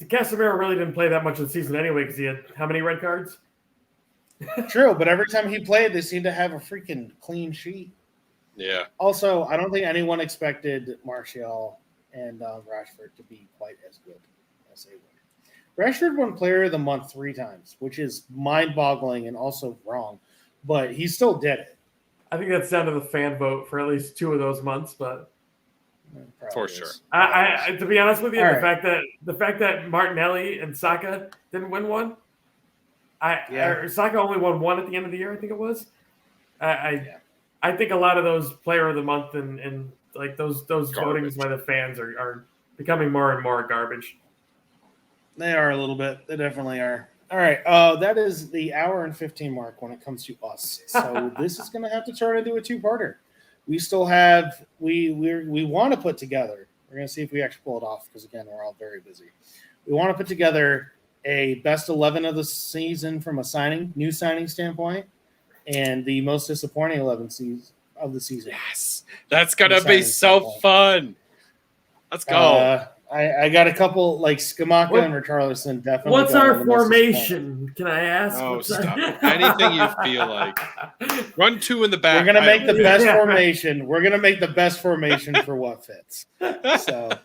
Casemiro really didn't play that much of the season anyway because he had how many red cards? True, but every time he played, they seemed to have a freaking clean sheet. Yeah. Also, I don't think anyone expected Martial and Rashford to be quite as good as they were. Rashford won Player of the Month 3 times, which is mind-boggling and also wrong, but he still did it. I think that's down to the fan vote for at least 2 of those months, but Probably For is. sure. I to be honest with you, All the right. fact that Martinelli and Saka didn't win one, Saka only won one at the end of the year, I think it was. I think a lot of those Player of the Month and like those votings by the fans are becoming more and more garbage. They are a little bit. They definitely are. All right. That is the hour and 15 mark when it comes to us. So this is going to have to turn into a 2-parter. We still have we want to put together. We're going to see if we actually pull it off because again we're all very busy. We want to put together a best 11 of the season from a new signing standpoint, and the most disappointing 11 of the season. Yes. That's going to be so fun. Let's go. I got a couple like Skamaka and Richarlison definitely. What's our formation? Can I ask? Oh, stop. Anything you feel like. Run 2 in the back. We're gonna make the best formation. We're gonna make the best formation for what fits. So,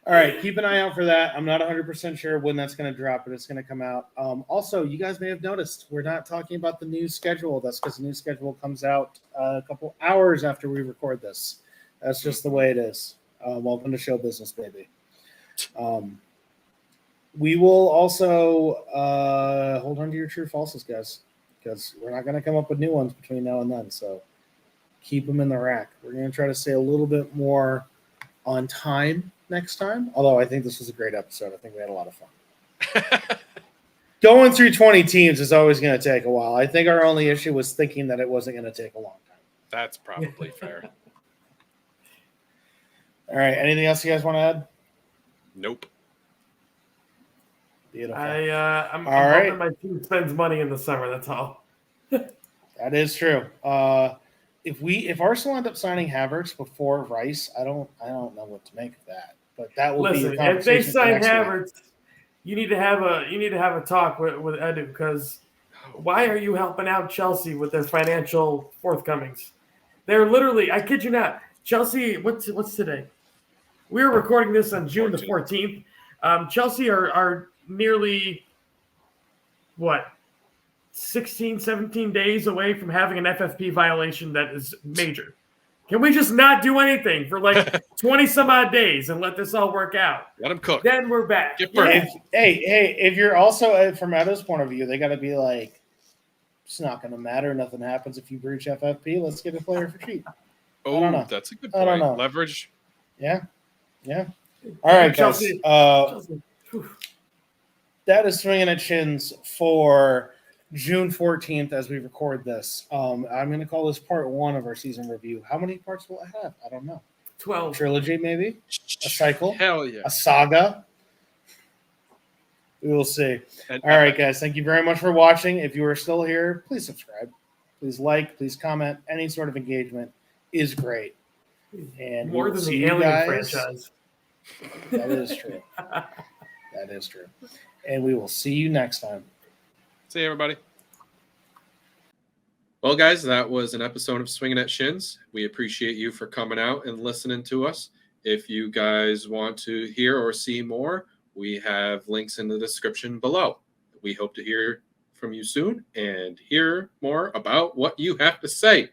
all right, keep an eye out for that. I'm not 100% sure when that's gonna drop, but it's gonna come out. Also, you guys may have noticed we're not talking about the new schedule. That's because the new schedule comes out a couple hours after we record this. That's just the way it is. Welcome to show business, baby. We will also hold on to your true falses, guys, because we're not going to come up with new ones between now and then. So keep them in the rack. We're going to try to stay a little bit more on time next time. Although I think this was a great episode. I think we had a lot of fun. Going through 20 teams is always going to take a while. I think our only issue was thinking that it wasn't going to take a long time. That's probably fair. All right. Anything else you guys want to add? Nope. Beautiful. I'm right. hoping my team spends money in the summer. That's all. That is true. If Arsenal end up signing Havertz before Rice, I don't know what to make of that. But that will be a conversation. If they sign for next Havertz, week. you need to have a talk with Edu because why are you helping out Chelsea with their financial forthcomings? They're literally, I kid you not, Chelsea. What's today? We were recording this on June the 14th. Chelsea are nearly, 16, 17 days away from having an FFP violation that is major. Can we just not do anything for like 20 some odd days and let this all work out? Let them cook. Then we're back. If you're also, from Edo's point of view, they got to be like, it's not going to matter. Nothing happens if you breach FFP. Let's get a player for cheap. Oh, that's a good point. I don't know. Leverage. Yeah. All right, guys. Chelsea. That is Swinging at Shins for June 14th as we record this. I'm going to call this part 1 of our season review. How many parts will it have? I don't know. 12. A trilogy, maybe? A cycle? Hell yeah. A saga? We will see. All right, guys. Thank you very much for watching. If you are still here, please subscribe. Please like. Please comment. Any sort of engagement is great. And more than the Alien franchise. That is true. That is true. And we will see you next time. See you, everybody. Well, guys, that was an episode of Swinging at Shins. We appreciate you for coming out and listening to us. If you guys want to hear or see more, we have links in the description below. We hope to hear from you soon and hear more about what you have to say.